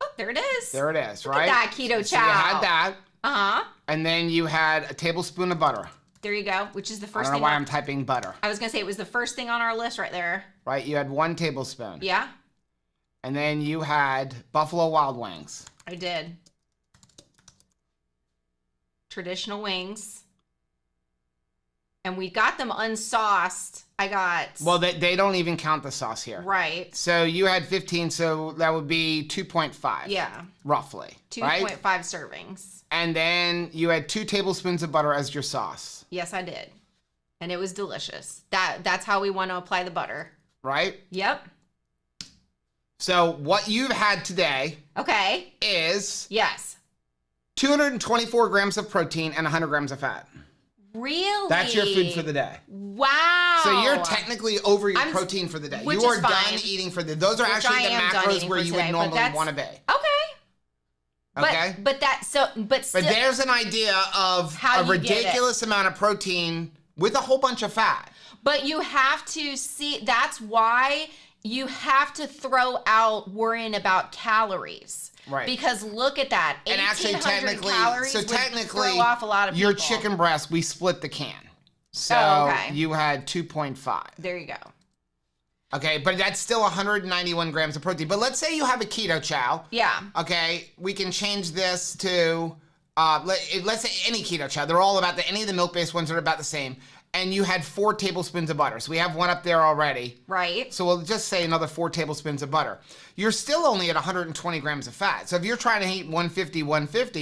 Oh, there it is. There it is, Look right? at that keto chow. So you had that. Uh-huh. And then you had a tablespoon of butter. There you go, which is the first thing. I don't know why I'm typing butter. I was going to say it was the first thing on our list right there. Right, you had 1 tablespoon. Yeah. And then you had Buffalo Wild Wings. I did. Traditional wings. And we got them unsauced. Well, they don't even count the sauce here. Right. So you had 15, so that would be 2.5. Yeah. Roughly. 2.5 servings. And then you had 2 tablespoons of butter as your sauce. Yes, I did. And it was delicious. That's how we want to apply the butter. Right? Yep. So what you've had today is yes, 224 grams of protein and 100 grams of fat. Really? That's your food for the day. Wow. So you're technically over your protein for the day. You are done eating for the day. Those are actually the macros where you would normally want to be. Okay. But there's an idea of a ridiculous amount of protein with a whole bunch of fat. But you have to see, that's why you have to throw out worrying about calories. Right. Because look at that. And actually, technically, throw off a lot of people. Your chicken breast, we split the can. So you had 2.5. There you go. Okay, but that's still 191 grams of protein. But let's say you have a keto chow. Yeah. Okay, we can change this to, let's say any keto chow. They're all about any of the milk-based ones are about the same. And you had 4 tablespoons of butter. So we have one up there already. Right. So we'll just say another 4 tablespoons of butter. You're still only at 120 grams of fat. So if you're trying to eat 150,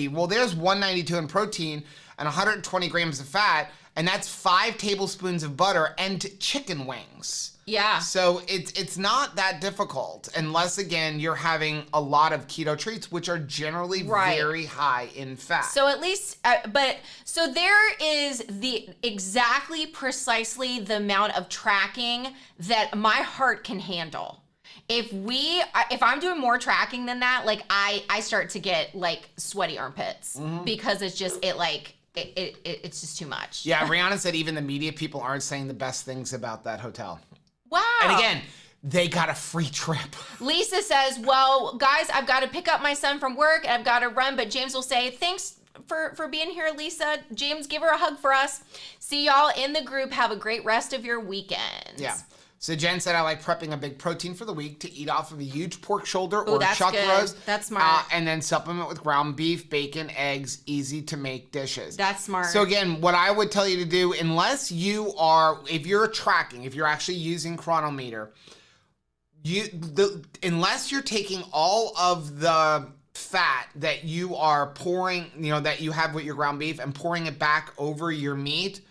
well, there's 192 in protein and 120 grams of fat. And that's 5 tablespoons of butter and chicken wings. Yeah. So it's not that difficult unless, again, you're having a lot of keto treats, which are generally very high in fat. So at least, so there is precisely the amount of tracking that my heart can handle. If I'm doing more tracking than that, like I start to get like sweaty armpits because it's just, it's just too much. Yeah, Rihanna said even the media people aren't saying the best things about that hotel. Wow. And again, they got a free trip. Lisa says, well, guys, I've got to pick up my son from work and I've got to run, but James will say, thanks for being here, Lisa. James, give her a hug for us. See y'all in the group. Have a great rest of your weekend. Yeah. So Jen said, I like prepping a big protein for the week to eat off of a huge pork shoulder or chuck roast. That's smart. And then supplement with ground beef, bacon, eggs, easy to make dishes. That's smart. So again, what I would tell you to do, unless you are, if you're tracking, if you're actually using Chronometer, unless you're taking all of the fat that you are pouring, that you have with your ground beef and pouring it back over your meat,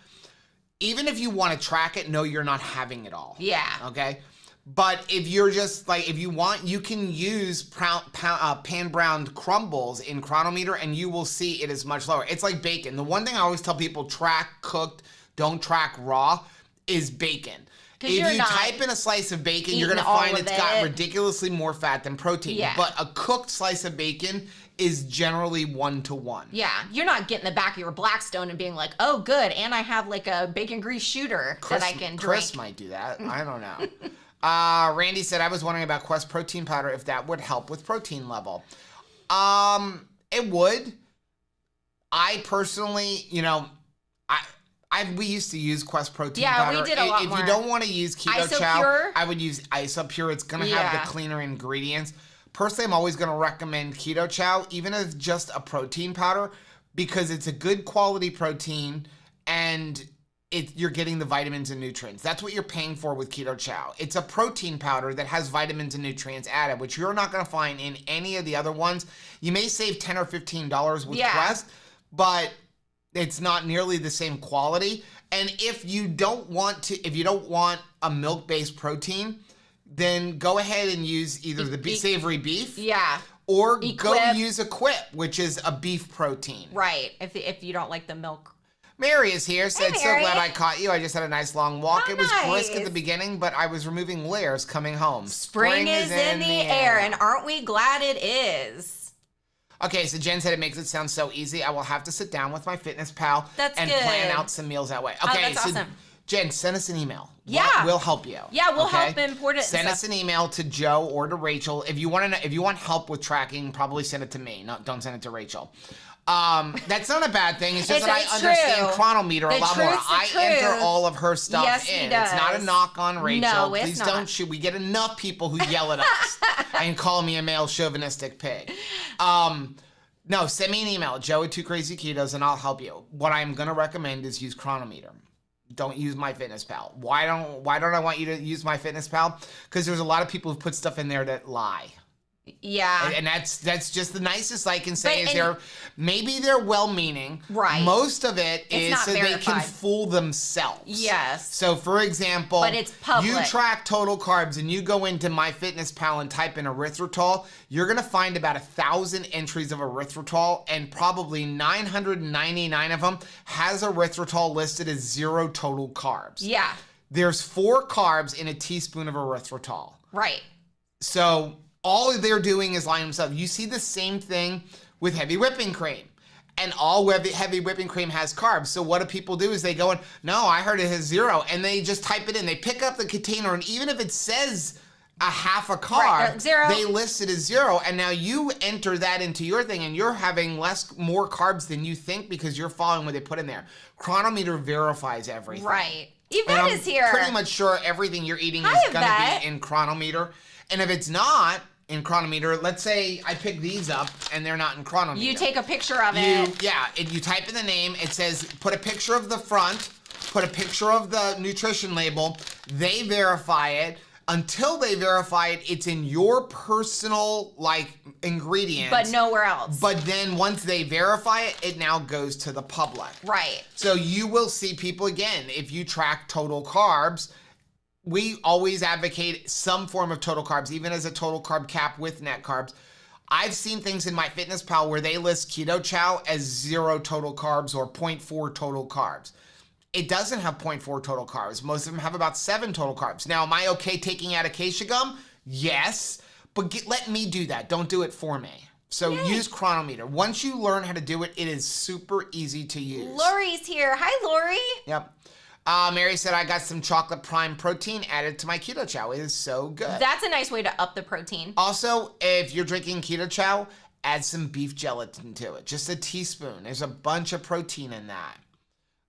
even if you want to track it, no, you're not having it all. Yeah. Okay? But if you're just if you want, you can use pan-browned crumbles in Chronometer and you will see it is much lower. It's like bacon. The one thing I always tell people, track cooked, don't track raw, is bacon. If you type in a slice of bacon, you're going to find it's got ridiculously more fat than protein. Yeah. But a cooked slice of bacon is generally 1-to-1. Yeah, you're not getting the back of your Blackstone and being like, oh, good, and I have like a bacon grease shooter that I can drink. Chris might do that. I don't know. Randy said, I was wondering about Quest protein powder, if that would help with protein level. It would. I personally, we used to use Quest protein powder. Yeah, we did a lot more. If you don't want to use Keto Chow, I would use Isopure. It's going to have the cleaner ingredients. Personally, I'm always going to recommend Keto Chow, even as just a protein powder, because it's a good quality protein and you're getting the vitamins and nutrients. That's what you're paying for with Keto Chow. It's a protein powder that has vitamins and nutrients added, which you're not going to find in any of the other ones. You may save $10 or $15 with Quest, but it's not nearly the same quality. And if you don't want a milk-based protein, then go ahead and use either the savory beef. Yeah. Or go use Equip, which is a beef protein. Right, if you don't like the milk. Mary is here, said, hey, so glad I caught you. I just had a nice long walk. It was brisk at the beginning, but I was removing layers coming home. Spring is in the air, and aren't we glad it is? Okay, so Jen said it makes it sound so easy. I will have to sit down with my fitness pal and plan out some meals that way. Okay, that's awesome. Jen, send us an email. Yeah, we'll help you. Yeah, we'll help import it. Send us an email to Joe or to Rachel if you want help with tracking. Probably send it to me. No, don't send it to Rachel. That's not a bad thing. It's just that I understand Chronometer a lot more. I enter all of her stuff in. It's not a knock on Rachel. No, Please don't shoot. We get enough people who yell at us and call me a male chauvinistic pig. No, send me an email, joe@2crazyketos, and I'll help you. What I'm gonna recommend is use Chronometer. Don't use MyFitnessPal. Why don't I want you to use MyFitnessPal? Because there's a lot of people who put stuff in there that lie. Yeah. And that's just the nicest I can say. Maybe they're well-meaning. Right. Most of it is so they can fool themselves. Yes. So for example, but it's public. You track total carbs and you go into MyFitnessPal and type in erythritol, you're gonna find about 1,000 entries of erythritol, and probably 999 of them has erythritol listed as 0 total carbs. Yeah. There's 4 carbs in a teaspoon of erythritol. Right. So all they're doing is lying themselves. You see the same thing with heavy whipping cream. And all heavy whipping cream has carbs. So what do people do is they go in, no, I heard it has 0. And they just type it in. They pick up the container, and even if it says a half a carb, 0. They list it as 0. And now you enter that into your thing, and you're having more carbs than you think because you're following what they put in there. Chronometer verifies everything. Right. Yvette is here. Pretty much sure everything you're eating is going to be in Chronometer. And if it's not in Chronometer, let's say I pick these up and they're not in Chronometer. You take a picture of it. Yeah, you type in the name, it says, put a picture of the front, put a picture of the nutrition label, they verify it. Until they verify it, it's in your personal, ingredients. But nowhere else. But then once they verify it, it now goes to the public. Right. So you will see people, again, if you track total carbs, we always advocate some form of total carbs, even as a total carb cap with net carbs. I've seen things in MyFitnessPal where they list Keto Chow as 0 total carbs or 0.4 total carbs. It doesn't have 0.4 total carbs. Most of them have about 7 total carbs. Now, am I okay taking out acacia gum? Yes, but let me do that. Don't do it for me. So use Chronometer. Once you learn how to do it, it is super easy to use. Lori's here. Hi, Lori. Yep. Mary said, I got some chocolate prime protein added to my Keto Chow. It is so good. That's a nice way to up the protein. Also, if you're drinking Keto Chow, add some beef gelatin to it. Just a teaspoon. There's a bunch of protein in that.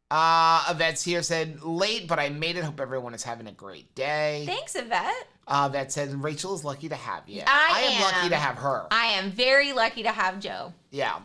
Yvette's here, said, late, but I made it. Hope everyone is having a great day. Thanks, Yvette. Yvette said, Rachel is lucky to have you. I am lucky to have her. I am very lucky to have Joe. Yeah.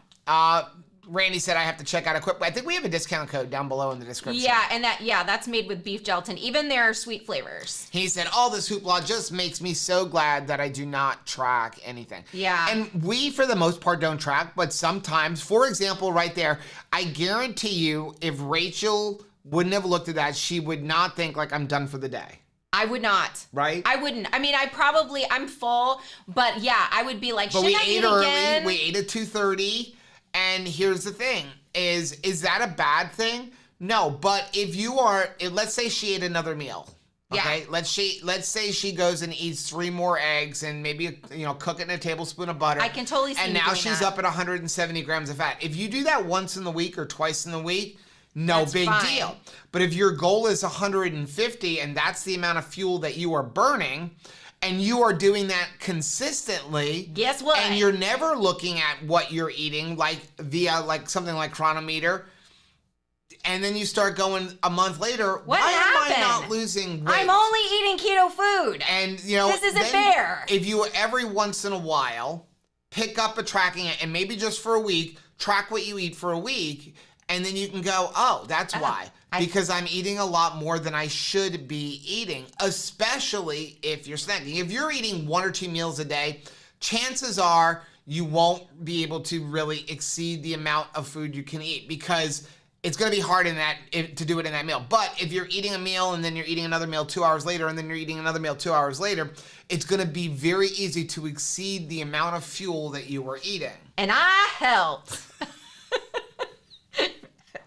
Randy said I have to check out Equip. I think we have a discount code down below in the description. Yeah, and that's made with beef gelatin. Even their sweet flavors. He said, all this hoopla just makes me so glad that I do not track anything. Yeah. And we, for the most part, don't track, but sometimes, for example, right there, I guarantee you, if Rachel wouldn't have looked at that, she would not think, I'm done for the day. I would not. Right? I wouldn't. I mean, I'm full, but yeah, I would be like, should I eat again? We ate at 2:30. And here's the thing, is that a bad thing? No, but if you are, let's say she ate another meal, okay? Yeah. Let's say she goes and eats 3 more eggs and maybe, cook it in a tablespoon of butter. I can totally see. And now she's up at 170 grams of fat. If you do that once in the week or twice in the week, that's big deal. But if your goal is 150 and that's the amount of fuel that you are burning, and you are doing that consistently. Guess what? And you're never looking at what you're eating, via something like Chronometer. And then you start going a month later. Why am I not losing weight? I'm only eating keto food. And this isn't fair. If you every once in a while pick up a tracking it, and maybe just for a week, track what you eat for a week, and then you can go, oh, that's why. Because I'm eating a lot more than I should be eating, especially if you're snacking. If you're eating 1 or 2 meals a day, chances are you won't be able to really exceed the amount of food you can eat, because it's going to be hard to do it in that meal. But if you're eating a meal and then you're eating another meal 2 hours later and then you're eating another meal 2 hours later, it's going to be very easy to exceed the amount of fuel that you were eating. And I helped.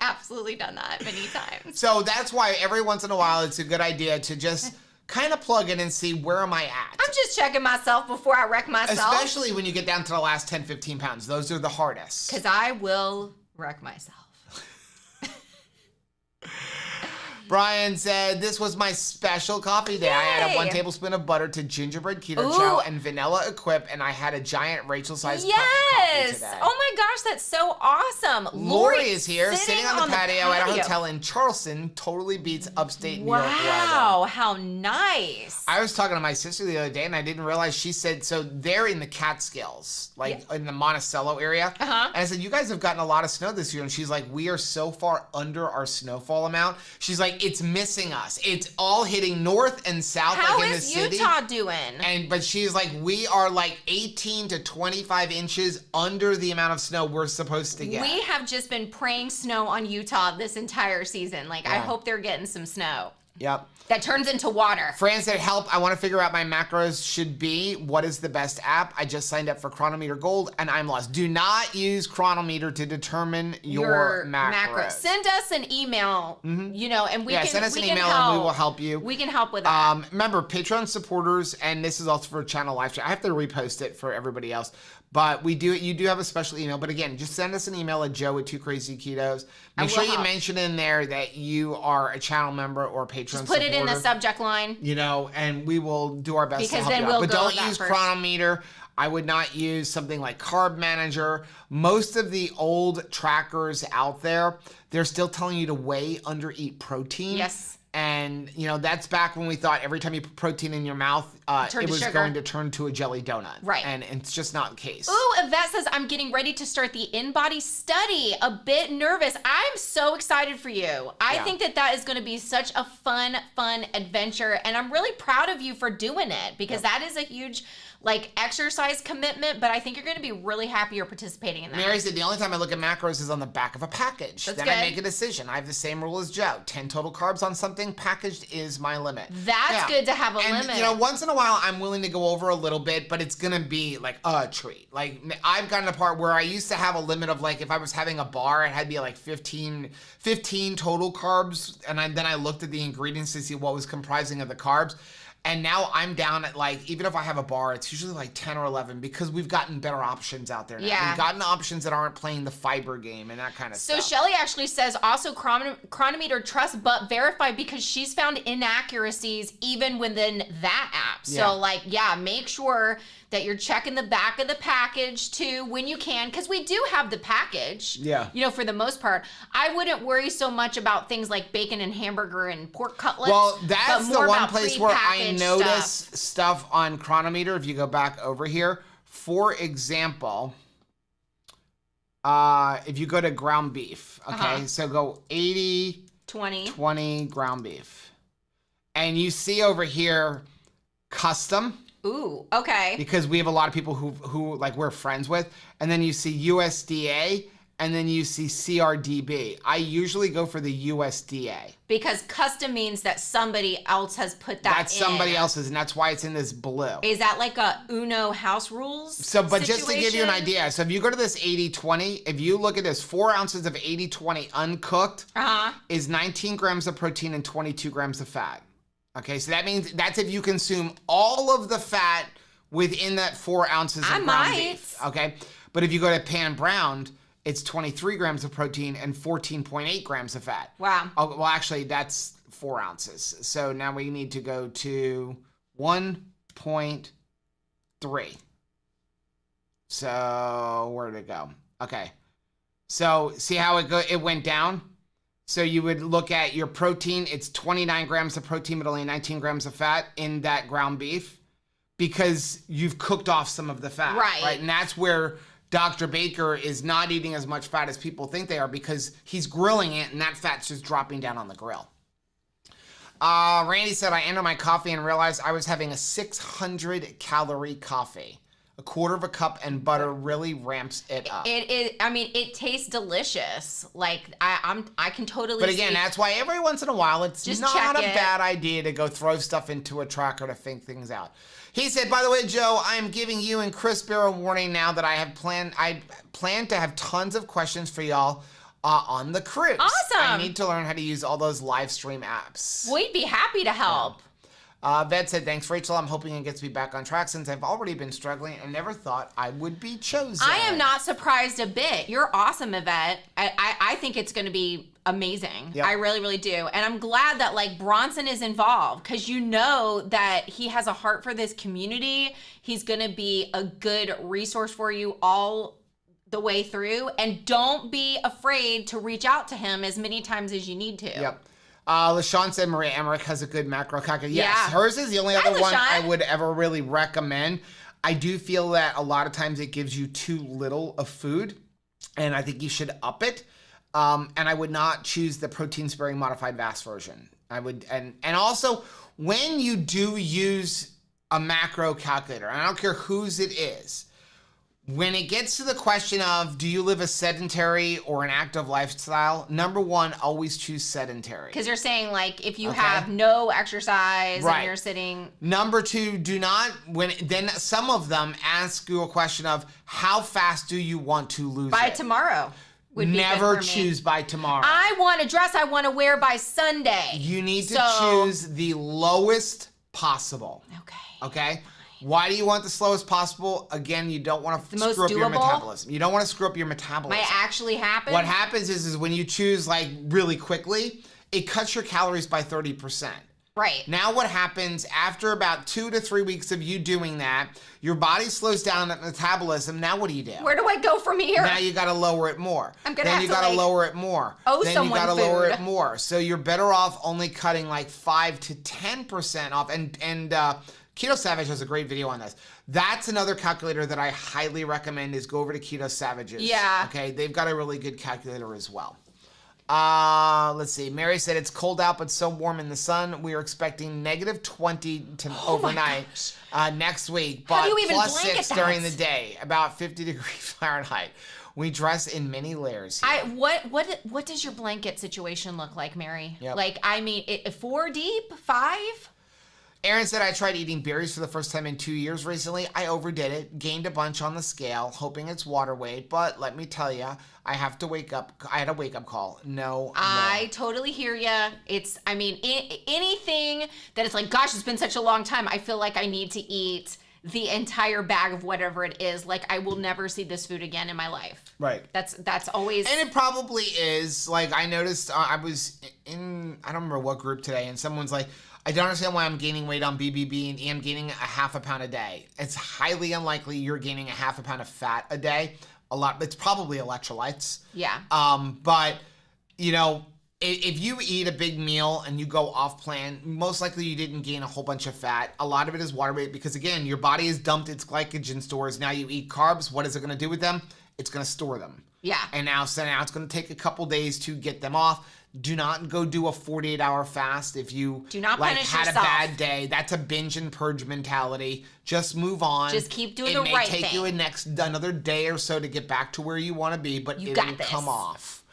Absolutely done that many times. So that's why every once in a while it's a good idea to just kind of plug in and see where am I at. I'm just checking myself before I wreck myself. Especially when you get down to the last 10, 15 pounds. Those are the hardest. Because I will wreck myself. Brian said, this was my special coffee day. Yay. I added 1 tablespoon of butter to gingerbread keto chow and vanilla equip, and I had a giant Rachel-sized cup of coffee today. Oh my gosh, that's so awesome. Lori is here, sitting on the patio at a hotel in Charleston. Totally beats upstate New York weather. Wow, how nice. I was talking to my sister the other day, and I didn't realize she said, so they're in the Catskills, in the Monticello area. And I said, you guys have gotten a lot of snow this year. And she's like, we are so far under our snowfall amount. She's like, it's missing us. It's all hitting north and south in the city. How is Utah doing? But she's like, we are like 18 to 25 inches under the amount of snow we're supposed to get. We have just been praying snow on Utah this entire season. I hope they're getting some snow. Yep. That turns into water. Fran said, help, I want to figure out my macros should be. What is the best app? I just signed up for Chronometer Gold and I'm lost. Do not use Chronometer to determine your macros. Send us an email, and we can send us an email and we will help you. We can help with that. Remember, Patreon supporters, and this is also for channel live stream. I have to repost it for everybody else. But you do have a special email. But again, just send us an email at joe@2krazyketos. Make sure you mention in there that you are a channel member or a Patreon supporter. Just put it in the subject line. And we will do our best to help you out. But don't use Chronometer. I would not use something like Carb Manager. Most of the old trackers out there, they're still telling you to way under eat protein. Yes. And, that's back when we thought every time you put protein in your mouth, it was going to turn to a jelly donut. Right. And it's just not the case. Ooh, Yvette says, I'm getting ready to start the InBody study. A bit nervous. I'm so excited for you. I think that is going to be such a fun adventure. And I'm really proud of you for doing it because that is a huge exercise commitment, but I think you're going to be really happy you're participating in that. Mary said the only time I look at macros is on the back of a package. That's then good. I make a decision. I have the same rule as Joe. 10 total carbs on something packaged is my limit. That's good to have a limit. Once in a while I'm willing to go over a little bit, but it's going to be like a treat. I've gotten to the part where I used to have a limit of if I was having a bar, it had to be 15 total carbs, and then I looked at the ingredients to see what was comprising of the carbs. And now I'm down at even if I have a bar, it's usually 10 or 11 because we've gotten better options out there now. Yeah. We've gotten options that aren't playing the fiber game and that kind of stuff. So Shelly actually says also Chronometer trust but verify because she's found inaccuracies even within that app. So make sure that you're checking the back of the package too when you can, because we do have the package. Yeah. For the most part. I wouldn't worry so much about things like bacon and hamburger and pork cutlets. Well, that's the one place where I notice stuff on Chronometer. If you go back over here, for example, if you go to ground beef, okay, so go 80-20 ground beef, and you see over here custom. Ooh, okay. Because we have a lot of people who we're friends with, and then you see USDA, and then you see CRDB. I usually go for the USDA. Because custom means that somebody else has put that in. That's somebody else's, and that's why it's in this blue. Is that like a Uno house rules situation? Just to give you an idea, so if you go to this 80-20, if you look at this, 4 ounces of 80-20 uncooked is 19 grams of protein and 22 grams of fat. Okay, so that means that's if you consume all of the fat within that 4 ounces of ground beef. Okay, but if you go to pan browned, it's 23 grams of protein and 14.8 grams of fat. Wow. Oh, well, actually, that's 4 ounces. So now we need to go to 1.3. So where did it go? Okay. So see how it went down? So you would look at your protein. It's 29 grams of protein, but only 19 grams of fat in that ground beef because you've cooked off some of the fat. Right. And that's where Dr. Baker is not eating as much fat as people think they are because he's grilling it and that fat's just dropping down on the grill. Randy said, I entered my coffee and realized I was having a 600 calorie coffee. a quarter of a cup, and butter really ramps it up. It tastes delicious. Like I can totally. But again, that's why every once in a while it's just not a bad idea to go throw stuff into a tracker to think things out. He said, by the way, Joe, I am giving you and Chris Bear a warning now that I plan to have tons of questions for y'all on the cruise. Awesome. I need to learn how to use all those live stream apps. We'd be happy to help. Ved said, thanks, Rachel. I'm hoping it gets me back on track since I've already been struggling and never thought I would be chosen. I am not surprised a bit. You're awesome, Yvette. I think it's going to be amazing. Yep. I really, really do. And I'm glad that like Bronson is involved because you know that he has a heart for this community. He's going to be a good resource for you all the way through. And don't be afraid to reach out to him as many times as you need to. Yep. LaShawn said Maria Emmerich has a good macro calculator. Yes, hers is the only other one I would ever really recommend. I do feel that a lot of times it gives you too little of food, and I think you should up it. And I would not choose the protein sparing modified VAST version. I would, and also when you do use a macro calculator, and I don't care whose it is, when it gets to the question of do you live a sedentary or an active lifestyle, number one, always choose sedentary. Because you're saying like if you have no exercise and you're sitting. Number two, do not, then some of them ask you a question of how fast do you want to lose by it? tomorrow. Never choose by tomorrow. I want a dress I want to wear by Sunday. You need to choose the lowest possible. Okay? Why do you want the slowest possible? Again, you don't want to screw up your metabolism. You don't want to screw up your metabolism. Might actually happen. What happens is when you choose like really quickly, it cuts your calories by 30%. Right. Now what happens after about 2 to 3 weeks of you doing that, your body slows down that metabolism. Now what do you do? Where do I go from here? Now you got to lower it more. I'm going to have to Then you got to lower it more. Then you got to lower it more. So you're better off only cutting like 5 to 10% off. And Keto Savage has a great video on this. That's another calculator that I highly recommend is go over to Keto Savage's. Yeah. Okay, they've got a really good calculator as well. Let's see. Mary said it's cold out but so warm in the sun. We are expecting negative 20 overnight next week, but plus 6 during the day, about 50 degrees Fahrenheit. We dress in many layers here. What does your blanket situation look like, Mary? Yep. Like, I mean, 4 deep, 5? Aaron said, I tried eating berries for the first time in 2 years recently. I overdid it, gained a bunch on the scale, hoping it's water weight, but let me tell you, I had a wake-up call. No. I totally hear you. It's, I mean, anything that it's like, gosh, it's been such a long time. I feel like I need to eat the entire bag of whatever it is. Like, I will never see this food again in my life. Right. That's always. And it probably is. Like, I noticed, I was in, I don't remember what group today, and someone's like, I don't understand why I'm gaining weight on BBB and I'm gaining a half a pound a day. It's highly unlikely you're gaining a half a pound of fat a day. It's probably electrolytes. Yeah. But, you know, if you eat a big meal and you go off plan, most likely you didn't gain a whole bunch of fat. A lot of it is water weight because, again, your body has dumped its glycogen stores. Now you eat carbs. What is it going to do with them? It's going to store them. Yeah. And now it's going to take a couple days to get them off. Do not go do a 48-hour fast if you had a bad day. That's a binge and purge mentality. Just move on. Just keep doing the right thing. It may take you another day or so to get back to where you want to be, but it'll come off.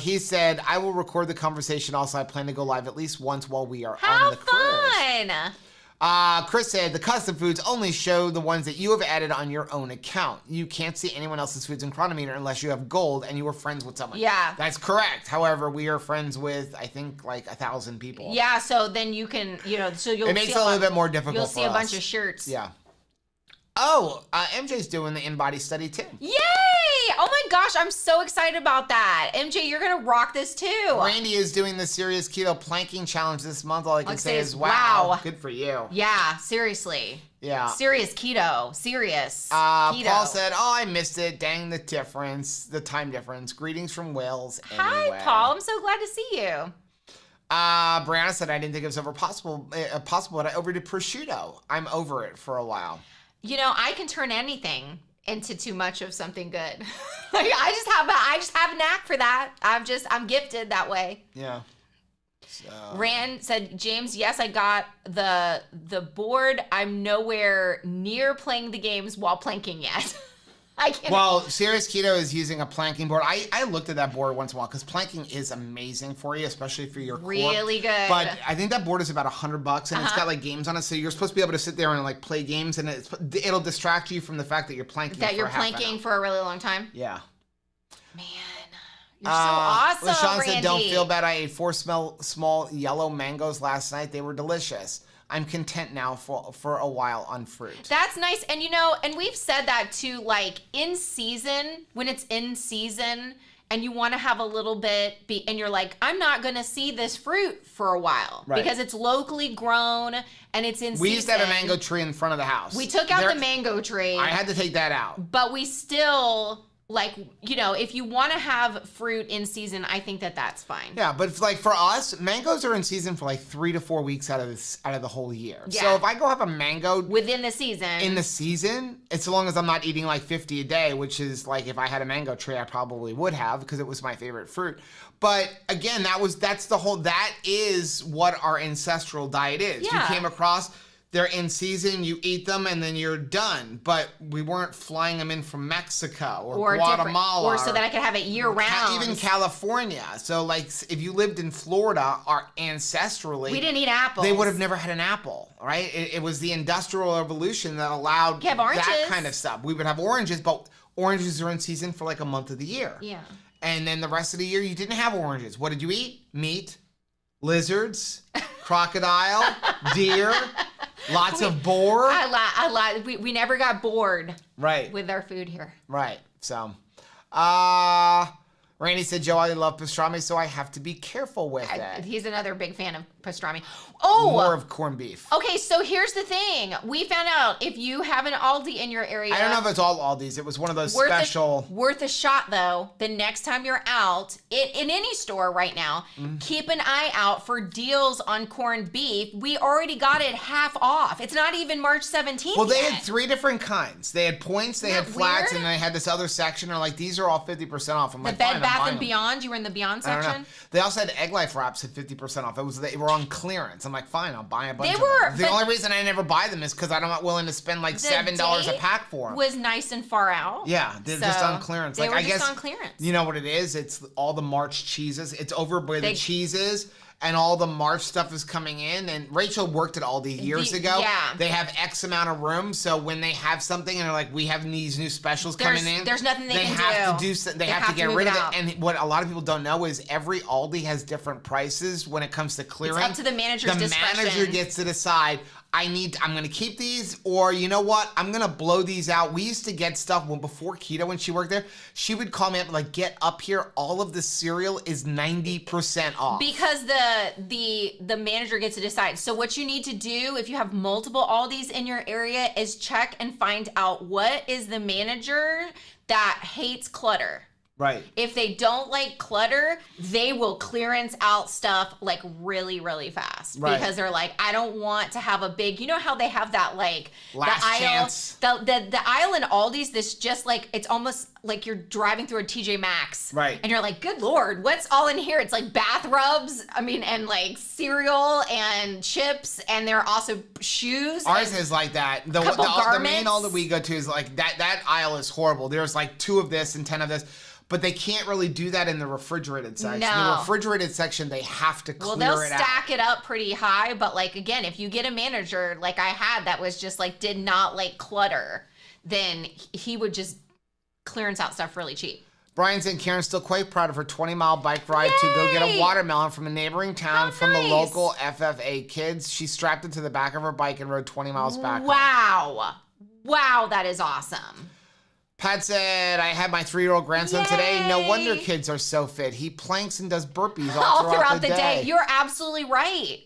He said, I will record the conversation also. I plan to go live at least once while we are on the cruise. Have fun! Chris said, the custom foods only show the ones that you have added on your own account. You can't see anyone else's foods in Chronometer unless you have gold and you were friends with someone. Yeah. That's correct. However, we are friends with, I think, like 1,000 people. Yeah, so then you can, so you'll It makes it a little bit more difficult for us. You'll see a bunch of shirts. Yeah. Oh, MJ's doing the InBody study too. Yay! Oh my gosh, I'm so excited about that. MJ, you're going to rock this too. Randy is doing the Serious Keto Planking Challenge this month. All I can say is, wow. Good for you. Yeah, seriously. Yeah. Serious keto. Serious keto. Paul said, I missed it. Dang the time difference. Greetings from Wales. Hi, Paul. I'm so glad to see you. Brianna said, I didn't think it was ever possible, but I overdid prosciutto. I'm over it for a while. I can turn anything into too much of something good. Like I just have a knack for that. I'm gifted that way. Yeah. So. Rand said, James, yes, I got the board. I'm nowhere near playing the games while planking yet. I can't. Well, Serious Keto is using a planking board. I looked at that board once in a while because planking is amazing for you, especially for your core. Really good. But I think that board is about $100 and it's got like games on it, so you're supposed to be able to sit there and like play games, and it'll distract you from the fact that you're planking. That you're planking for a really long time. Yeah. Man. You're so awesome, LaShawn Randy. said, don't feel bad. I ate 4 small yellow mangoes last night. They were delicious. I'm content now for a while on fruit. That's nice. And and we've said that too, like in season, when it's in season and you want to have a little bit, and you're like, I'm not going to see this fruit for a while because it's locally grown and it's in season. We used to have a mango tree in front of the house. We took out the mango tree. I had to take that out. But we still... Like, if you want to have fruit in season, I think that's fine. Yeah, but like for us, mangoes are in season for like 3 to 4 weeks out of the whole year. Yeah. So if I go have a mango within the season, it's so long as I'm not eating like 50 a day, which is like if I had a mango tree, I probably would have because it was my favorite fruit. But again, that is what our ancestral diet is. Yeah. You came across. They're in season, you eat them, and then you're done. But we weren't flying them in from Mexico or Guatemala. Or so that I could have it year-round. Even California. So, like, if you lived in Florida, ancestrally... We didn't eat apples. They would have never had an apple, right? It was the Industrial Revolution that allowed that kind of stuff. We would have oranges, but oranges are in season for, like, a month of the year. Yeah. And then the rest of the year, you didn't have oranges. What did you eat? Meat, lizards, crocodile, deer... Lots of boar. We never got bored. Right. With our food here. Right. So, Randy said, Joe, I love pastrami, so I have to be careful with it. He's another big fan of pastrami. Oh! More of corned beef. Okay, so here's the thing. We found out if you have an Aldi in your area... I don't know if it's all Aldi's. It was one of those special... Worth a shot, though. The next time you're out, in any store right now, keep an eye out for deals on corned beef. We already got it half off. It's not even March 17th Well, they had 3 different kinds. They had points, they had flats, and they had this other section. They're like, these are all 50% off. I'm like, Bed Bath and Beyond? You were in the Beyond section? I don't know. They also had Egg Life wraps at 50% off. They were on clearance. I'm like, fine, I'll buy a bunch of them. The only reason I never buy them is because I'm not willing to spend like $7 a pack for them. Was nice and far out. Yeah, they're just on clearance. They were just on clearance. You know what it is? It's all the March cheeses. It's over by the cheeses. And all the March stuff is coming in. And Rachel worked at Aldi years ago. Yeah. They have X amount of room. So when they have something and they're like, we have these new specials coming in. There's nothing they can do. They have to get rid of it. And what a lot of people don't know is every Aldi has different prices when it comes to clearing. It's up to the manager's discretion. The manager gets to decide, I'm going to keep these, or you know what? I'm going to blow these out. We used to get stuff before keto when she worked there. She would call me up like, get up here. All of the cereal is 90% off. Because the manager gets to decide. So what you need to do if you have multiple Aldis in your area is check and find out what is the manager that hates clutter. Right. If they don't like clutter, they will clearance out stuff like really, really fast. Right. Because they're like, I don't want to have a big, you know how they have that like last chance. The aisle in Aldi's, this just like, it's almost like you're driving through a TJ Maxx. Right. And you're like, good Lord, what's all in here? It's like bath rubs, and like cereal and chips, and there are also shoes. Ours is like that. The main Aldi we go to is like that aisle is horrible. There's like 2 of this and 10 of this. But they can't really do that in the refrigerated section. No. The refrigerated section, they have to clear it out. Well, they'll stack it up pretty high. But, like, again, if you get a manager like I had that was just, like, did not like clutter, then he would just clearance out stuff really cheap. Brian said Karen's still quite proud of her 20-mile bike ride to go get a watermelon from a neighboring town from the local FFA kids. She strapped it to the back of her bike and rode 20 miles back home. Wow, that is awesome. Pat said, I had my 3-year-old grandson today. No wonder kids are so fit. He planks and does burpees all throughout the day. You're absolutely right.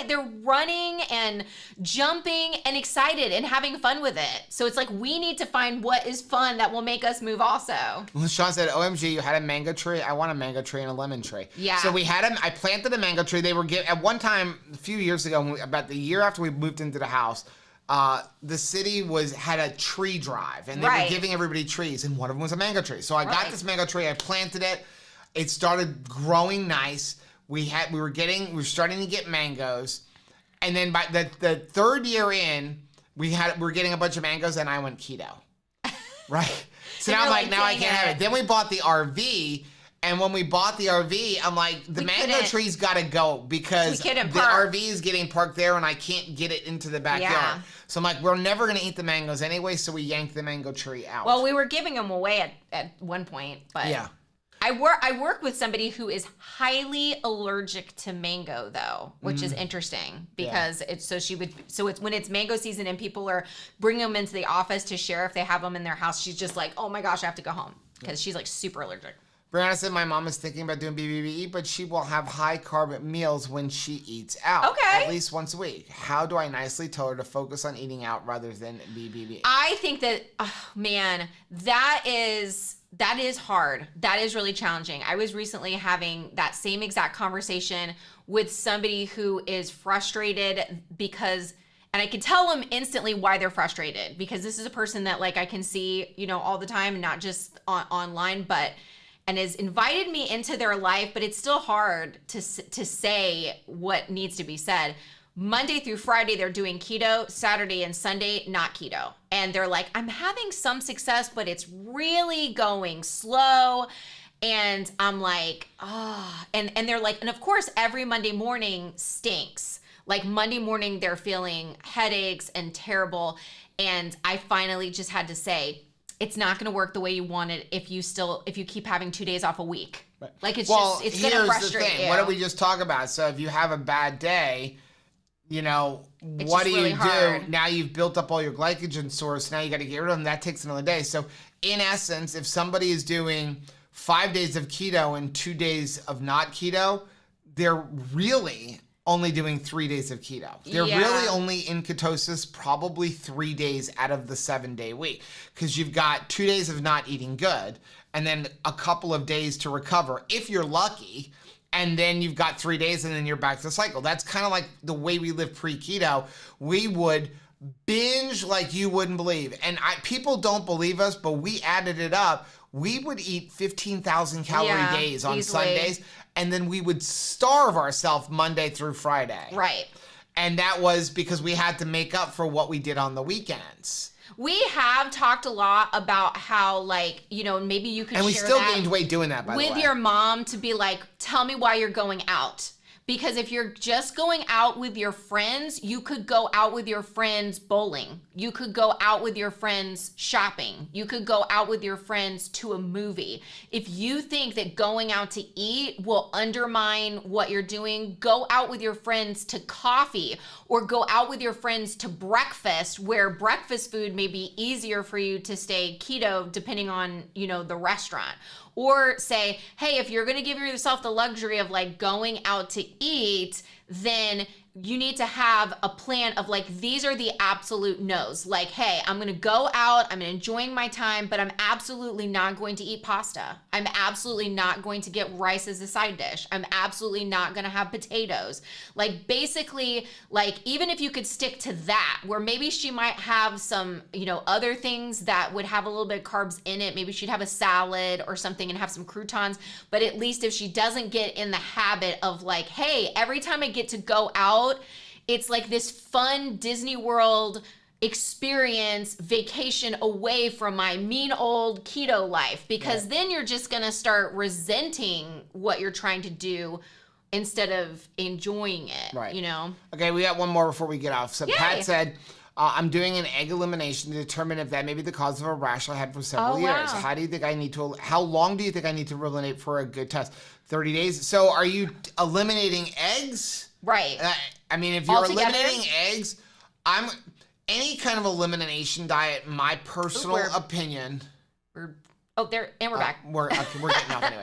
They're running and jumping and excited and having fun with it. So it's like we need to find what is fun that will make us move also. Sean said, OMG, you had a mango tree? I want a mango tree and a lemon tree. Yeah. So we had I planted a mango tree. They were at one time, a few years ago, about the year after we moved into the house, the city had a tree drive, and they were giving everybody trees, and one of them was a mango tree. So I got this mango tree, I planted it, it started growing nice. we were starting to get mangoes, and then by the third year in, we were getting a bunch of mangoes, and I went keto. Right. So now I'm like, now I can't have it. Then we bought the RV. And when we bought the RV, I'm like, the mango tree's got to go because the RV is getting parked there and I can't get it into the backyard. Yeah. So I'm like, we're never going to eat the mangoes anyway, so we yanked the mango tree out. Well, we were giving them away at one point, but yeah. I work with somebody who is highly allergic to mango though, which is interesting because it's when it's mango season and people are bringing them into the office to share if they have them in their house, she's just like, oh my gosh, I have to go home because she's like super allergic. Brianna said my mom is thinking about doing BBB, but she will have high-carb meals when she eats out. Okay. At least once a week. How do I nicely tell her to focus on eating out rather than BBB? I think that, man, that is hard. That is really challenging. I was recently having that same exact conversation with somebody who is frustrated because... And I can tell them instantly why they're frustrated because this is a person that like I can see, all the time, not just online, and has invited me into their life, but it's still hard to say what needs to be said. Monday through Friday, they're doing keto. Saturday and Sunday, not keto. And they're like, I'm having some success, but it's really going slow. And I'm like, and they're like, and of course, every Monday morning stinks. Like Monday morning, they're feeling headaches and terrible. And I finally just had to say, it's not going to work the way you want it if you keep having 2 days off a week. Right. Like it's going to frustrate you. What did we just talk about? So if you have a bad day, what do you do? Now you've built up all your glycogen stores. Now you got to get rid of them. That takes another day. So in essence, if somebody is doing 5 days of keto and 2 days of not keto, they're really only doing 3 days of keto. They're really only in ketosis probably 3 days out of the 7-day week because you've got 2 days of not eating good and then a couple of days to recover if you're lucky, and then you've got 3 days and then you're back to the cycle. That's kind of like the way we live pre-keto. We would binge like you wouldn't believe. And people don't believe us, but we added it up. We would eat 15,000 calorie days on Sundays, and then we would starve ourselves Monday through Friday. Right. And that was because we had to make up for what we did on the weekends. We have talked a lot about how, maybe you could share that. And we still gained weight doing that, by the way. With your mom to be like, tell me why you're going out. Because if you're just going out with your friends, you could go out with your friends bowling. You could go out with your friends shopping. You could go out with your friends to a movie. If you think that going out to eat will undermine what you're doing, go out with your friends to coffee or go out with your friends to breakfast, where breakfast food may be easier for you to stay keto depending on, the restaurant. Or say, hey, if you're going to give yourself the luxury of going out to eat, then you need to have a plan of these are the absolute no's. Hey, I'm going to go out, I'm enjoying my time, but I'm absolutely not going to eat pasta. I'm absolutely not going to get rice as a side dish. I'm absolutely not going to have potatoes. Basically, even if you could stick to that, where maybe she might have some, other things that would have a little bit of carbs in it. Maybe she'd have a salad or something and have some croutons. But at least if she doesn't get in the habit of hey, every time I get to go out, it's this fun Disney World experience, vacation away from my mean old keto life, because then you're just going to start resenting what you're trying to do instead of enjoying it, Okay, we got one more before we get off. So Pat said, I'm doing an egg elimination to determine if that may be the cause of a rash I had for several years. How long do you think I need to eliminate for a good test? 30 days. So are you eliminating eggs? Right. If you're eliminating eggs, any kind of elimination diet, my personal opinion. We're back. We're getting off anyway.